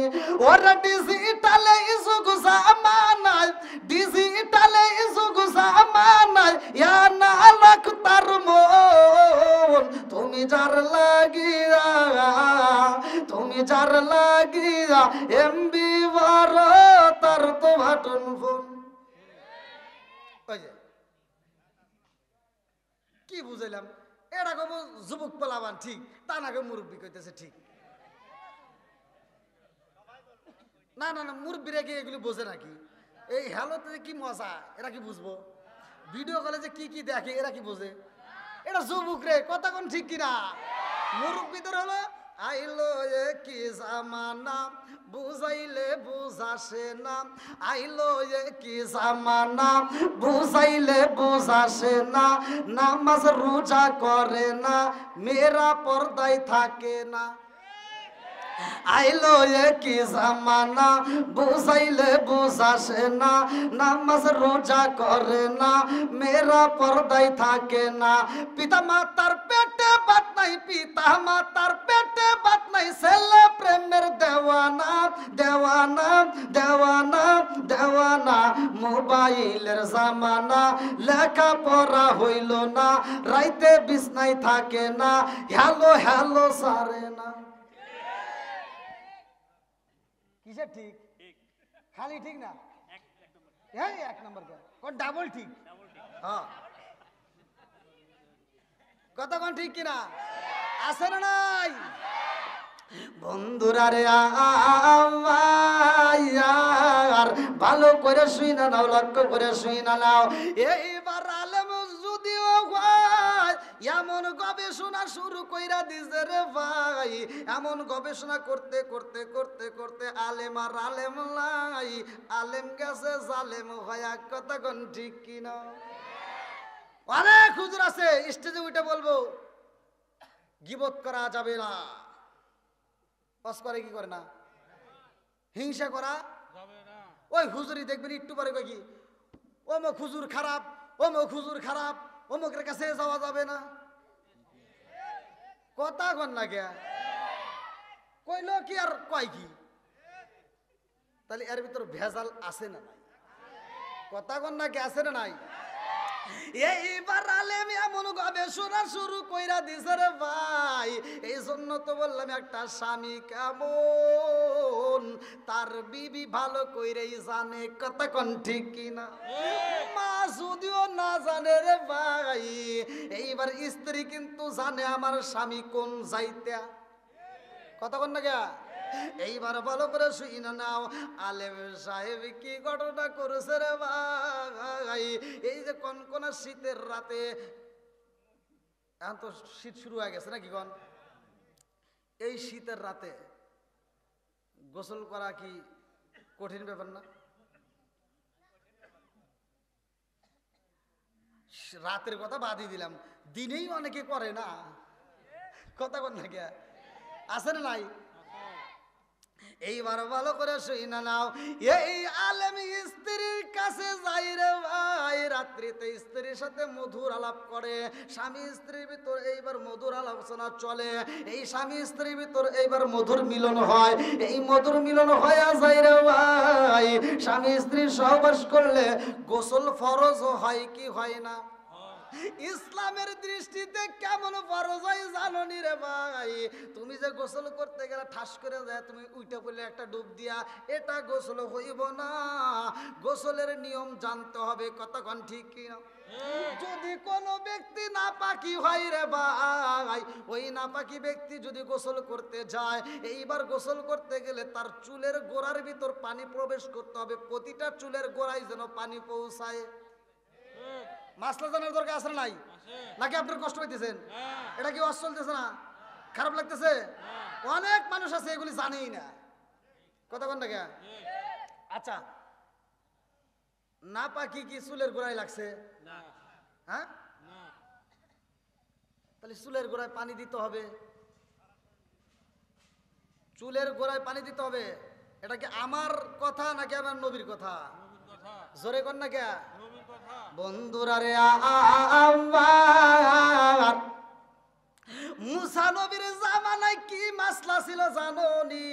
ওরা ডিজিটালে যুগ জামানায়, ডিজিটালে যুগ জামানায় ইয়া না লাখ তার মন। তুমি যার লাগিয়া, তুমি যার লাগিয়া এমবি 12 তার তো বাটন ফোন। কি বুঝাইলাম? এটা কব যুবক পোলাবান ঠিক, তা না মুরব্বী কইতেছে ঠিক। না না না, মুরব্বীরা কি এগুলি বোঝে নাকি? এই হ্যালোতে কি মজা এরা কি বুঝবো? ভিডিও কলে যে কি কি দেখে এরা কি বোঝে? এটা যুবক রে, কথা কোন ঠিক কিনা? মুরব্বীদের হলো আইলো কি জামানা, বুঝাইলে বুঝাসে না, আইলো কি জামানা, বুঝাইলে বুঝাসে না, নামাজ রোজা করে না, মেয়েরা পর্দায় থাকে না। আইলো কি জামানা, বুঝাইলে বুঝাসে না, নামাজ রোজা করে না, মেয়েরা পর্দায় থাকে না। পিতা মাতার পেটে বাত নাই, পিতা মাতার পেটে বাত নাই, ছেলে প্রেমের দেওয়ানা, দেওয়ানা, দেওয়ানা, দেওয়ানা। মোবাইলের জামানা, লেখা পড়া হইল না, রাইতে বিছনায় থাকে না, হ্যালো হ্যালো সারে না। কিসের ঠিক? খালি ঠিক না, এক নম্বর ডাবল ঠিক। হ্যাঁ, কথা কোন ঠিক কিনা? আছে না নাই? বন্ধুরা রে আর ভালো করে শুই না নাও, লক্ষ্য করে শুই না নাও। এইবার আলেম যদিও এমন গবেষণা শুরু কইরা দিছে রে ভাই, এমন গবেষণা করতে করতে করতে করতে আলেম আর আলেম লাই, আলেম গেছে জালেম হয়া। কথা কোন ঠিক কিনা? অনেক হুজুর আছে স্টেজে উঠে বলবো গীবত করা যাবে না, পাস করে কি করে না, হিংসা করা যাবে না। ওই হুজুরি দেখবেন একটু পরে কই কি অমুক হুজুর খারাপ, অমুক হুজুর খারাপ, অমুকের কাছে যাওয়া যাবে না। কথা কন না কে? কইল কি আর কয় কি? তাহলে এর ভিতর ভেজাল আছে না নাই? কথা কন না কে? আছে না নাই? এইবার আলেম এমন গবেষণা শুরু কইরা দিছে রে ভাই। এই জন্য তো বললাম একটা স্বামী কেমন তার বিবি ভালো কইরেই জানে। কথা কোন ঠিক কিনা? মা যদিও না জানে রে ভাই, এইবার স্ত্রী কিন্তু জানে আমার স্বামী কোন যাইতা। কথা কোন না কে? এইবার ভালো করে শুই না নাও, আলেম সাহেব কি ঘটনা করেছে রে ভাই। এই যে কনকনা শীতের রাতে, এখন তো শীত শুরু হয়ে গেছে নাকি কন? এই শীতের রাতে গোসল করা কি কঠিন ব্যাপার না? রাতের কথা বাদই দিলাম, দিনেই অনেকে করে না, কথা কন না কে আছে না নাই? এইবার ভালো করে শুইনা নাও, এই আলেম স্ত্রীর কাছে যাই রে ভাই, রাত্রিতে স্ত্রীর সাথে মধুর আলাপ করে, স্বামী স্ত্রীর ভিতর এইবার মধুর আলোচনা চলে, এই স্বামী স্ত্রীর ভিতর এইবার মধুর মিলন হয়, এই মধুর মিলন হয়ে যায় রে ভাই। স্বামী স্ত্রীর সহবাস করলে গোসল ফরজ হয় কি হয় না? ইসলামের দৃষ্টিতে কেমন ফরজ হয় জানো নি রে ভাই? তুমি যে গোসল করতে গেলে ঠাস করে যায়, তুমি উইটা পড়লে একটা ডুব দিয়া, এটা গোসল হইব না। গোসলের নিয়ম জানতে হবে, কতক্ষণ ঠিক কিনা? যদি কোনো ব্যক্তি নাপাকি হয় রে ভাই, ওই নাপাকি ব্যক্তি যদি গোসল করতে যায়, এইবার গোসল করতে গেলে তার চুলের গোড়ার ভিতর পানি প্রবেশ করতে হবে, প্রতিটা চুলের গোড়ায় যেন পানি পৌঁছায়। মাসলা জানার দরকার আছে নাই? নাকি আপনার কষ্ট হইতেছেন? এটা কি ওয়াজ চলতেছে না? খারাপ লাগতেছে? অনেক মানুষ আছে এগুলি জানেই না, কথা কোন না? আচ্ছা, নাপাকি কি চুলের গোড়ায় লাগছে? হ্যাঁ, তাহলে চুলের গোড়ায় পানি দিতে হবে, চুলের গোড়ায় পানি দিতে হবে। এটা কি আমার কথা নাকি আমার নবীর কথা? জোরে কর না কে বন্ধুরা রে? আমার মুসা নবীর জামানায় কি মাসলা ছিল জানো নি?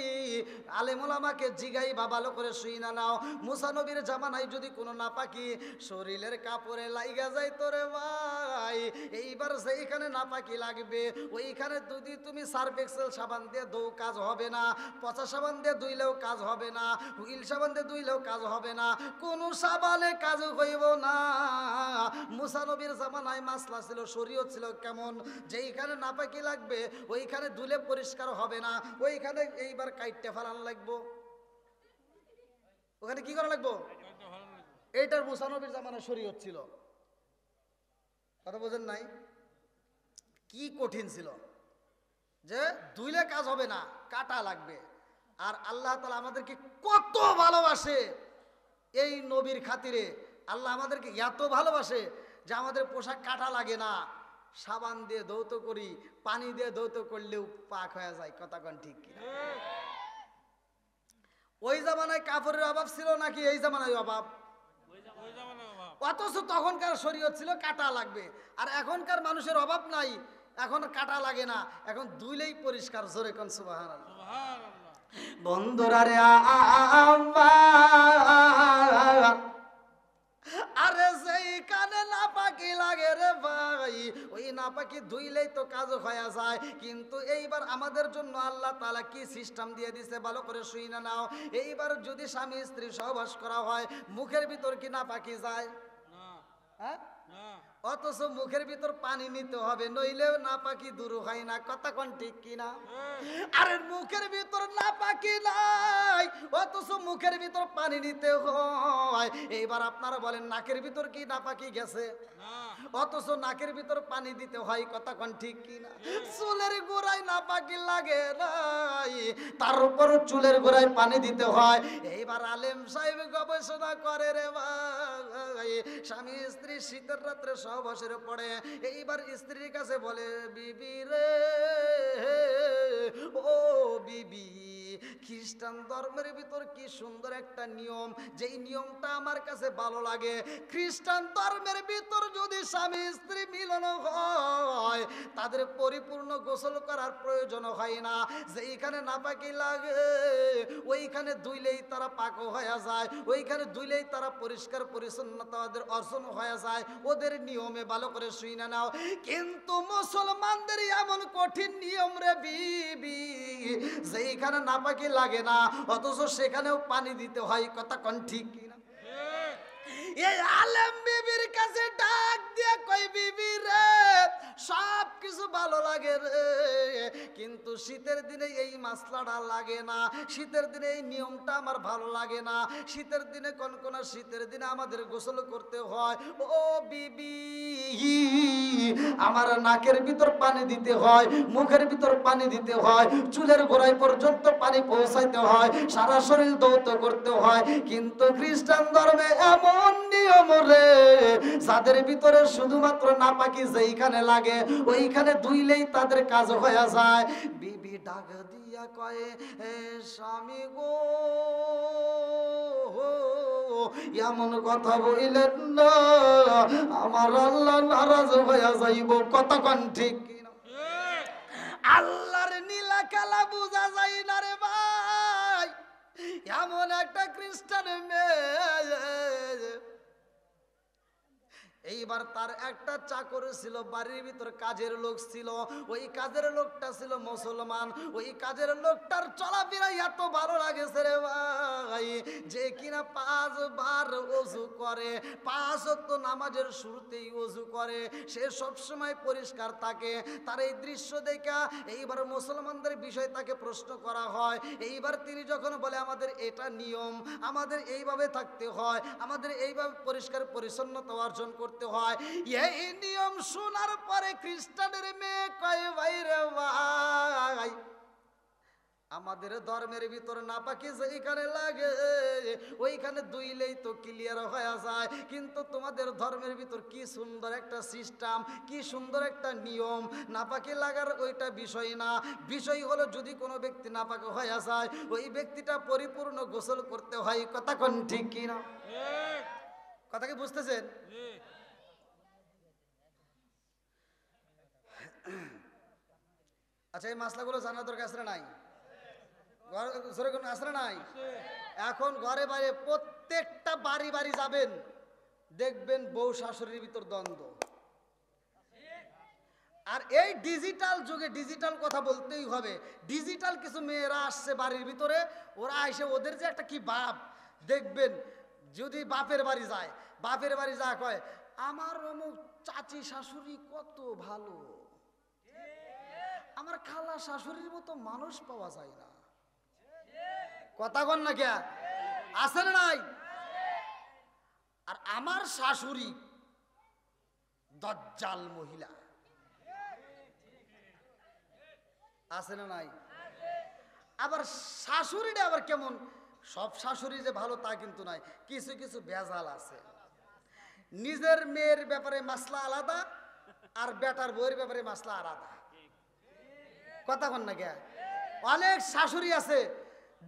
আলেম ওলামাকে জিগাইবা, ভালো করে শুই না নাও। মুসা নবীর জামানায় যদি কোনো নাপাকি শরীরের কাপড়ে লাইগা যায় তোরে ভাই, এইবার যেইখানে নাপাকি লাগবে ওইখানে যদি তুমি সার্ফ এক্সেল সাবান দিয়ে ধোও কাজ হবে না, পচা সাবান দিয়ে ধুইলেও কাজ হবে না, হুইল সাবান দিয়ে ধুইলেও কাজ হবে না, কোনো সাবানে কাজ হইব না। মুসা নবীর জামানায় মাসলা ছিল, শরীয়ত ছিল কেমন? যেইখানে নাপাকি লাগবে ওইখানে ধুলে পরিষ্কার হবে না, ওইখানে এইবার কাইটে ফেলান লাগবো। ওখানে কি করা লাগবো? এইটার মুসা নবীর জামানায় শরীয়ত ছিল, কথা বোঝেন নাই? কি কঠিন ছিল যে ধুইলে কাজ হবে না, কাটা লাগবে। আর আল্লাহ তাআলা আমাদেরকে কত ভালোবাসে, এই নবীর খাতিরে আল্লাহ আমাদেরকে এত ভালোবাসে যে আমাদের পোশাক কাটা লাগে না, সাবান দিয়ে ধৌত করি, পানি দিয়ে ধৌত করলেও পাক হয়ে যায়, কথা কোন ঠিক কিনা? ওই জামানায় কাপড়ের অভাব ছিল নাকি এই জামানায় অভাব? অথচ তখনকার শরীয়ত ছিল কাটা লাগবে, আর এখনকার মানুষের অভাব নাই, এখন কাটা লাগে না, এখন ধুইলেই পরিষ্কার। জোরে কোন সুবহানাল্লাহ। বন্ধুরা রে আরে যেইখানে নাপাকি লাগে রে ভাই, ওই নাপাকি ধুইলেই তো কাজ হয়ে যায়। কিন্তু এইবার আমাদের জন্য আল্লাহ তাআলা কি সিস্টেম দিয়ে দিছে, ভালো করে শুই না নাও। এইবার যদি স্বামী স্ত্রী সহবাস করা হয়, মুখের ভিতর কি নাপাকি যায়? হ্যাঁ, অথচ মুখের ভিতর পানি নিতে হবে, নইলেও নাপাকি দূর হয় না, কথা কোন ঠিক কিনা? আরে মুখের ভিতর নাপাকি নাই, অথচ মুখের ভিতর পানি নিতে হয়। এইবার আপনারা বলেন নাকের ভিতর কি নাপাকি গেছে? অথচ নাকের ভিতর পানি দিতে হয়, কথা কোন ঠিক কিনা? চুলের গোড়ায় নাপাকি লাগে নাই, তার উপর চুলের গোড়ায় পানি দিতে হয়। এইবার আলেম সাহেব গবেষণা করে রে ভাই, স্বামী স্ত্রী শীতের রাত্রে সহবাসের পড়ে, এইবার স্ত্রীর কাছে বলে, বিবি রে ও বিবি, খ্রিস্টান ধর্মের ভিতর কি সুন্দর একটা নিয়ম, যেই নিয়মটা আমার কাছে ভালো লাগে। খ্রিস্টান ধর্মের ভিতর যদি স্বামী স্ত্রী মিলন হয়, তাদের পরিপূর্ণ গোসল করার প্রয়োজন হয় না, যেইখানে নাপাকি লাগে ওইখানে ধুইলেই তারা পাক হয়ে যায়, ওইখানে ধুইলেই তারা পরিষ্কার পরিচ্ছন্নতা ওদের অর্জন হয়ে যায়, ওদের নিয়মে। ভালো করে শুই না নাও। কিন্তু মুসলমানদের এমন কঠিন নিয়ম রে বিবি, যেইখানে নাপাকি লাগে না অথচ সেখানেও পানি দিতে হয়, কথা কোন ঠিক কিনা? এই আলেম বিবির কাছে ডাক দিয়ে কই, বিবি রে সব কিছু ভালো লাগে রে, কিন্তু শীতের দিনে এই মাসলাটা লাগে না, শীতের দিনে এই নিয়মটা আমার ভালো লাগে না। শীতের দিনে কনকনা শীতের দিনে আমাদের গোসল করতে হয়। ও বিবি, আমার নাকের ভিতর পানি দিতে হয়, মুখের ভিতর পানি দিতে হয়, চুলের গোড়ায় পর্যন্ত পানি পৌঁছাইতে হয়, সারা শরীর ধৌত করতে হয়। কিন্তু খ্রিস্টান ধর্মে এমন নিয়ম রে, যাদের ভিতরে শুধুমাত্র নাপাকি যেইখানে লাগে ওইখানে ধুইলেই তাদের কাজ হয়ে যায়। বিবি ডাক দিয়া কয়ে, এ স্বামী গো, এমন কথা বইলেন না, আমার আল্লাহ নারাজ হয়ে যাইব। কতক্ষণ ঠিক কিনা? আল্লাহর নীলা খেলা বোঝা যায় না রে ভাই। এমন একটা খ্রিস্টান মেয়ে, এইবার তার একটা চাকর ছিল, বাড়ির ভিতর কাজের লোক ছিল। ওই কাজের লোকটা ছিল মুসলমান। ওই কাজের লোকটার চলাফেরা এত ভালো লাগেছে রে ভাই, যে কিনা 5 বার ওযু করে, 5 ওয়াক্ত নামাজের শুরুতেই ওযু করে, সে সব সময় পরিষ্কার থাকে। তার এই দৃশ্য দেখা এইবার মুসলমানদের বিষয় তাকে প্রশ্ন করা হয়। এইবার তিনি যখন বলে আমাদের এটা নিয়ম, আমাদের এইভাবে থাকতে হয়, আমাদের এইভাবে পরিষ্কার পরিচ্ছন্নতা অর্জন করতে হয়, এই নিয়ম শোনার পরে খ্রিস্টানের মেয়ে কয়, ভাই রে ভাই, আমাদের ধর্মের ভিতর নাপাকি যেখানে লাগে ওইখানে ধুইলেই তো ক্লিয়ার হয়ে যায়, কিন্তু তোমাদের ধর্মের ভিতর কি সুন্দর একটা সিস্টেম, কি সুন্দর একটা নিয়ম। নাপাকি লাগার ওইটা বিষয় না, বিষয় হলো যদি কোনো ব্যক্তি নাপাকি হয়ে যায় ওই ব্যক্তিটা পরিপূর্ণ গোসল করতে হয়। কথা কোন ঠিক কিনা? কথা কি বুঝতেছেন? আচ্ছা, এই মাসলাগুলো জানার দরকার আছে না নাই? আছে না নাই? এখন ঘরে বাইরে প্রত্যেকটা বাড়ি বাড়ি যাবেন, দেখবেন বউ শাশুড়ির ভিতর দ্বন্দ্ব। আর এই ডিজিটাল যুগে ডিজিটাল কথা বলতেই হবে। ডিজিটাল কিছু মেয়েরা আসছে বাড়ির ভিতরে, ওরা এসে ওদের যে একটা কি ভাব দেখবেন, যদি বাপের বাড়ি যায়, বাপের বাড়ি যা কয়, আমার অমুক চাচি শাশুড়ি কত ভালো, আমার খালা শাশুড়ির মতো মানুষ পাওয়া যায় না। কথা কন না কে? আছে না নাই? আর আমার শাশুড়ি দজ্জাল মহিলা, আছে না নাই? আবার শাশুড়িটা আবার কেমন? সব শাশুড়ি যে ভালো তা কিন্তু নয়, কিছু কিছু ভেজাল আছে। নিজের মেয়ের ব্যাপারে মাসলা আলাদা, আর বেটার বউয়ের ব্যাপারে মাসলা আলাদা। কথা কন না কে? অনেক শাশুড়ি আছে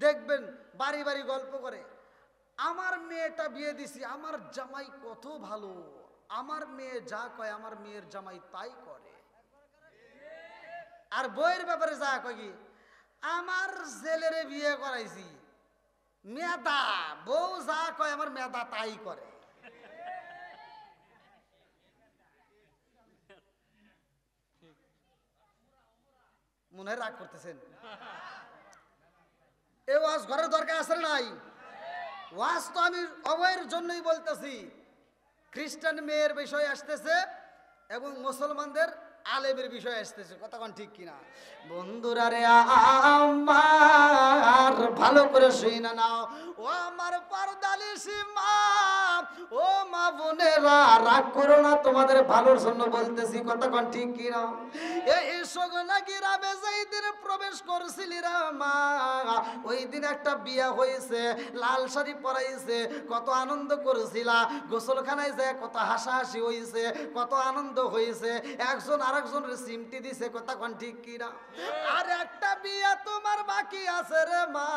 দেখবেন বাড়ি বাড়ি গল্প করে, আমার মেয়েটা বিয়ে দিছি, আমার জামাই কত ভালো, আমার মেয়ে যা কয় আমার মেয়ের জামাই তাই করে। আর বউয়ের ব্যাপারে যা কয় কি, আমার ছেলেরে বিয়ে করাইছি, মেদা, বউ যা কয় আমার মেদা তাই করে। মনে হয় রাগ করতেছেন? এই ওয়াজ ঘরের দরকার আছে নাই? ওয়াজ তো আমি অবয়ের জন্যই বলতেছি। খ্রিস্টান মেয়ের বিষয় আসতেছে এবং মুসলমানদের আলেমের বিষয় আসতেছে। কথা কোন ঠিক কিনা? বন্ধুরা রে আমার, ভালো করে শুনে নাও, ও আমার পর্দানিশি মা, ও মা বোনেরা, রাগ করো না, তোমাদের ভালোর জন্য বলতেছি। কথা কোন ঠিক কিনা? এই সগনা গ্রামে যেই দিন প্রবেশ করছিলি রে মা, ওই দিন একটা বিয়া হয়েছে, লাল শাড়ি পরাইছে, কত আনন্দ করেছিলা, গোসলখানায় যায় কত হাসাহাসি হয়েছে, কত আনন্দ হয়েছে, একজন আরেকজনের সিমটি দিছে। কথা কোন ঠিক কিনা? আর একটা বিয়া তোমার বাকি আছে রে মা,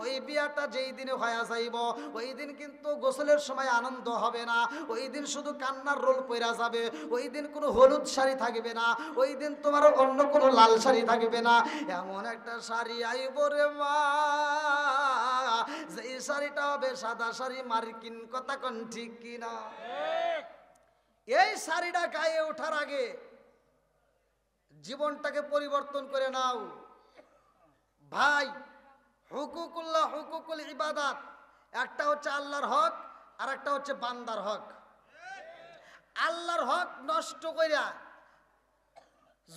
ওই বিয়াটা যেই দিনে হয়ে যাইব ওই দিন কিন্তু গোসলের সময় আনন্দ হবে না, ওই দিন শুধু কান্নার রোল পইরা যাবে, ওই দিন কোনো হলুদ শাড়ি থাকবে না, ওই দিন তোমার অন্য কোনো লাল শাড়ি থাকবে না, এমন একটা শাড়ি আইব রে মা, যেই শাড়িটা হবে সাদা শাড়ি মার্কিন। কথা কোন ঠিক কিনা? এই শাড়িটা গায়ে ওঠার আগে জীবনটাকে পরিবর্তন করে নাও ভাই। হুকুকুল্লাহ, হুকুকুল ইবাদাত, একটা হচ্ছে আল্লাহর হক আর একটা হচ্ছে বান্দার হক। আল্লাহর হক নষ্ট কইরা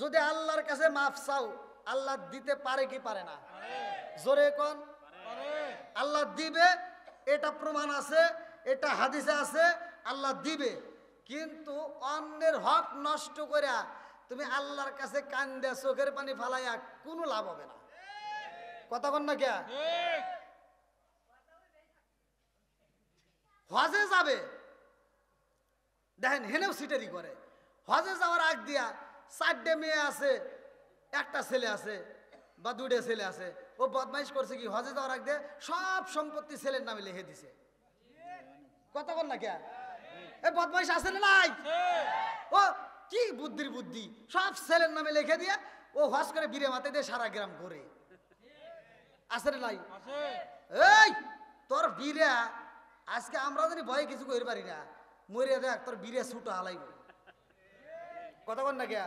যদি আল্লাহর কাছে মাফ চাও, আল্লাহ দিতে পারে কি পারে না? জোরে কোন। আল্লাহ দিবে, এটা প্রমাণ আছে, এটা হাদিসে আছে, আল্লাহ দিবে। কিন্তু অন্যের হক নষ্ট করে তুমি আল্লাহর কাছে কান্দে চোখের পানি ফালাইয়া কোনো লাভ হবে না। কথা বল না কে? হজে যাবে, দেখেন হেনেও সিটারি করে। হজে যাওয়ার আগ দিয়া 4টে মেয়ে আছে, একটা ছেলে আছে বা 2টে ছেলে আছে, ও বদমাইশ করছে কি, হজে যাওয়ার আগ দিয়ে সব সম্পত্তি ছেলের নামে লিখে দিছে। কথা বল না কে? এই বদমাইশ আছে না নাই? ও কি বুদ্ধির বুদ্ধি, সব ছেলের নামে লিখে দিয়ে ও হজ করে বীরে মাতে দিয়ে সারা গ্রাম ঘুরে। আছে না নাই? এই তোর বীরে আজকে আমরা যদি ভয়ে কিছু করতে পারি না, মরিয়া দেখ তোর বীরে ছুটো হালাইব। কথা বল না কে?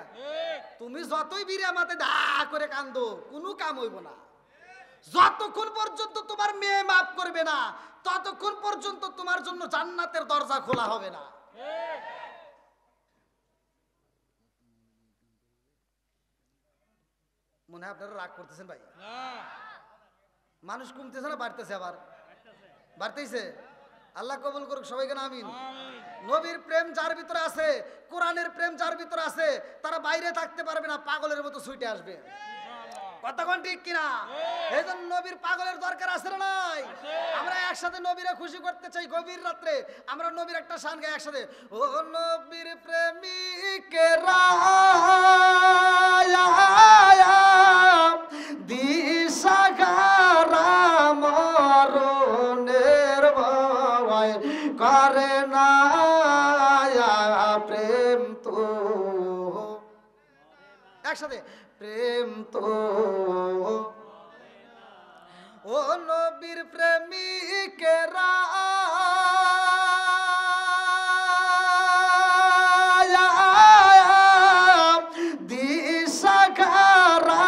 তুমি যতই বীরে মাতে দা করে কান্দো, কোনো কাম হইব না। যতক্ষণ পর্যন্ত তোমার মেয়ে মাফ করবে না, ততক্ষণ পর্যন্ত তোমার জন্য জান্নাতের দরজা খোলা হবে না। মনে হয় আপনারা রাগ করতেছেন ভাই? মানুষ কমতেছে না বাড়তেছে? আবার বাড়তেছে। আল্লাহ কবুল করুক সবাইকে, আমিন। নবীর প্রেম যার ভিতরে আছে, কোরআনের প্রেম যার ভিতরে আছে, তারা বাইরে থাকতে পারবে না, পাগলের মতো ছুটে আসবে। কথা কোন ঠিক কিনা? এই জন্য নবীর পাগলের দরকার আছে না নাই? আমরা একসাথে নবীরে খুশি করতে চাই। গভীর রাত্রে আমরা নবীর একটা শান গাই একসাথে। ও নবীর প্রেমিকেরা দিশাহারা মরণের ভয় করে না প্রেম তো। একসাথে প্রেম তো। ও নবীর প্রেমিকেরা দিশাহারা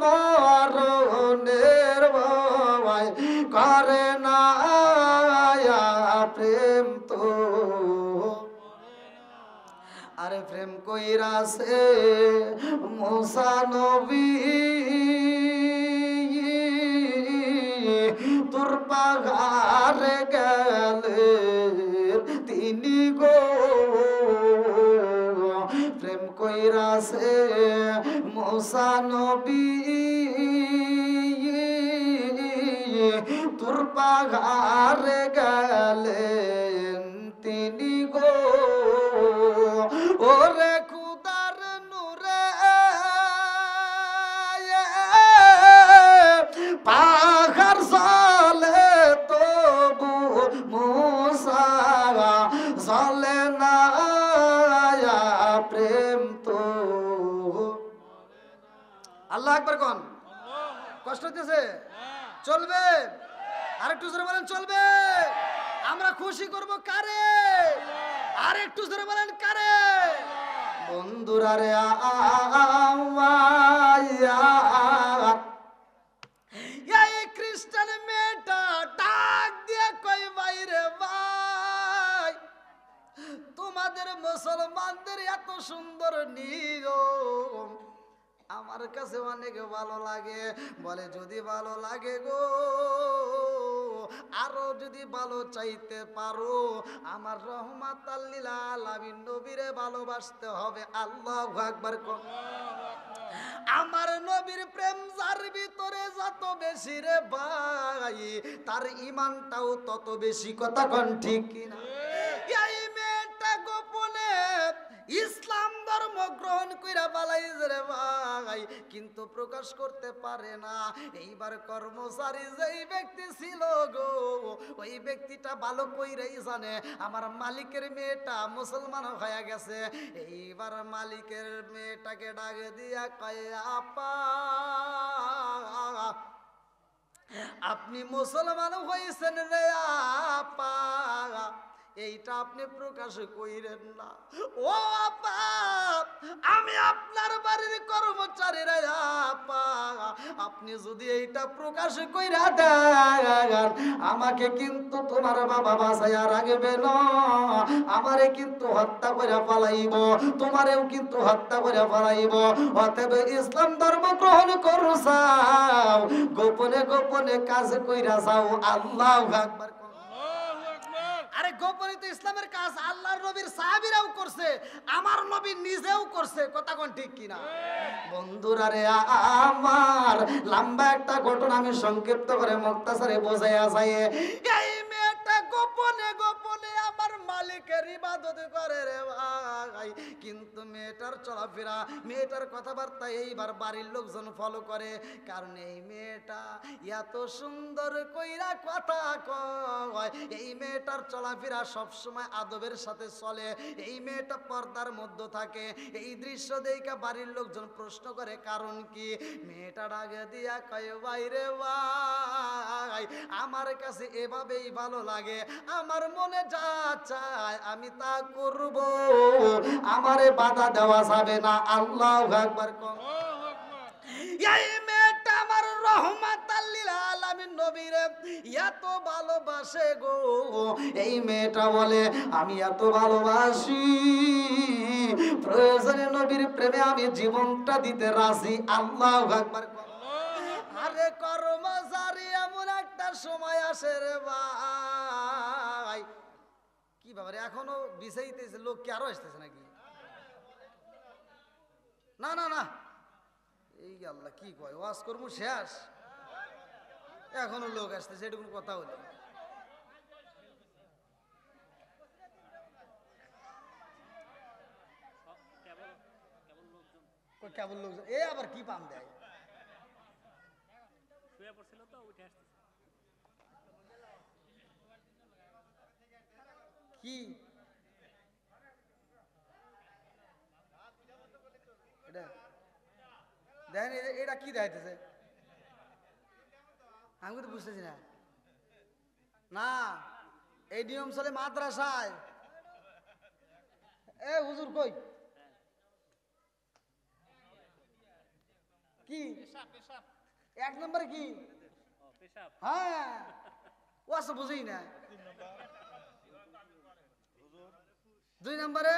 মরণের ভয় করে না প্রেম তো। আরে প্রেম কইরাছে মুসা নবী তোর পাহাড়ে গেলে তিনি গো। প্রেম কইরাছে মুসা নবী তোর পাহাড়ে গেলেন তিনি গো। ওরে খুদার নূরে পাহাড় চলে তবু মুসা চলে না প্রেম তো। আল্লাহ আকবার কোন। কষ্ট হতেছে? চলবে? আরেকটু জোরে বলেন চলবে। আমরা খুশি করব কারে? আরেকটু জোরে বলেন কারে? বন্ধুরা রে এই খ্রিস্টান মেয়েটা ডাক দিয়ে কই বাইরে ভাই, তোমাদের মুসলমানদের এত সুন্দর নিয়ম আমার কাছে অনেক ভালো লাগে। বলে যদি ভালো লাগে গো, আরো যদি ভালো চাইতে পারো, আমার রহমাতাল লিল আলামিন নবীরে ভালোবাসতে হবে। আল্লাহু আকবার। আমার নবীর প্রেম যার ভিতরে যত বেশি রে ভাই, তার ঈমানটাও তত বেশি। কথা কোন ঠিক কিনা? এই মেয়েটা গোপনে ইসলাম ধর্ম গ্রহণ কইরা পালাইছে রে ভাই, কিন্তু প্রকাশ করতে পারে না। এইবার কর্মচারী যেই ব্যক্তি ছিল গো, ওই ব্যক্তিটা ভালো কইরাই জানে আমার মালিকের মেয়েটা মুসলমান হয়ে গেছে। এইবার মালিকের মেয়েটাকে ডাকে দিয়া কয় আপা আপনি মুসলমান হয়েছেন রে আপা, এইটা আপনি প্রকাশ কইরেন না। ও আপা, আমি আপনার বাড়ির কর্মচারী রে আপা, আপনি যদি এইটা প্রকাশ কইরা দেন আমাকে কিন্তু তোমার বাবা বাঁচাইয়া রাখবে না, আমারে কিন্তু হত্যা করে পালাইব, তোমারেও কিন্তু হত্যা করে পালাইব। অতএব ইসলাম ধর্ম গ্রহণ করো চাও, গোপনে গোপনে কাজ কইরা যাও। আল্লাহু আকবার। আরে গোপনে তো ইসলামের কাজ আল্লাহর নবীর সাহাবীরাও করছে, আমার নবী নিজেও করছে, কথা কোন ঠিক কিনা? বন্ধুরা রে আমার, লম্বা একটা ঘটনা আমি সংক্ষিপ্ত করে মুক্তাসারে বোঝাইয়া যাই। এই মেয়েটা গোপনে গোপনে আমার মালিকের ইবাদত করে রে ভাই, কিন্তু মেয়েটার চলাফেরা, মেয়েটার কথাবার্তা এইবার বাড়ির লোকজন ফলো করে, কারণ এই মেয়েটা এত সুন্দর কইরা কথা কয়, এই মেয়েটার চলাফেরা সবসময় আদবের সাথে চলে, এই মেয়েটা পর্দার মধ্যে থাকে। এই দৃশ্য দেখে বাড়ির লোকজন প্রশ্ন করে কারণ কি? মেয়েটা ডাকে দিয়া কয় বাইরে ভাই, আমার কাছে এভাবেই ভালো লাগে, আমার মনে যা চায় আমি তা করব, আমারে বাধা দেওয়া যাবে না। আল্লাহু আকবার। এই মেয়েটা আমার রহমাতাল লিল আলামিন নবীরে এত ভালোবাসে গো, এই মেয়েটা বলে আমি এত ভালোবাসি, প্রয়োজনে নবীর প্রেমে আমি জীবনটা দিতে রাজি। আল্লাহু আকবার। আরে কর্মচারী এমন একটা সময় আসে রে ভাই, কি ব্যাপারে এখনো বিছাইতেছে লোক, কি আরো আসতেছে নাকি? না না না, এই আল্লাহ কি কয়, ওয়াজ করবো শেষ, এখনো লোক আসতেছে, এটা কোনো কথা হলো? কেবল লোকজন, এ আবার কি পাম দেয়? কি এটা দেখেন, এটা কি দেখাইতেছে? আমি তো বুঝতেছি না। না, এই নিয়ম চলে মাদ্রাসায়। এ হুজুর কই কি এক নম্বরে কি? হ্যাঁ, ও আছে বুঝি না। 2 নম্বরে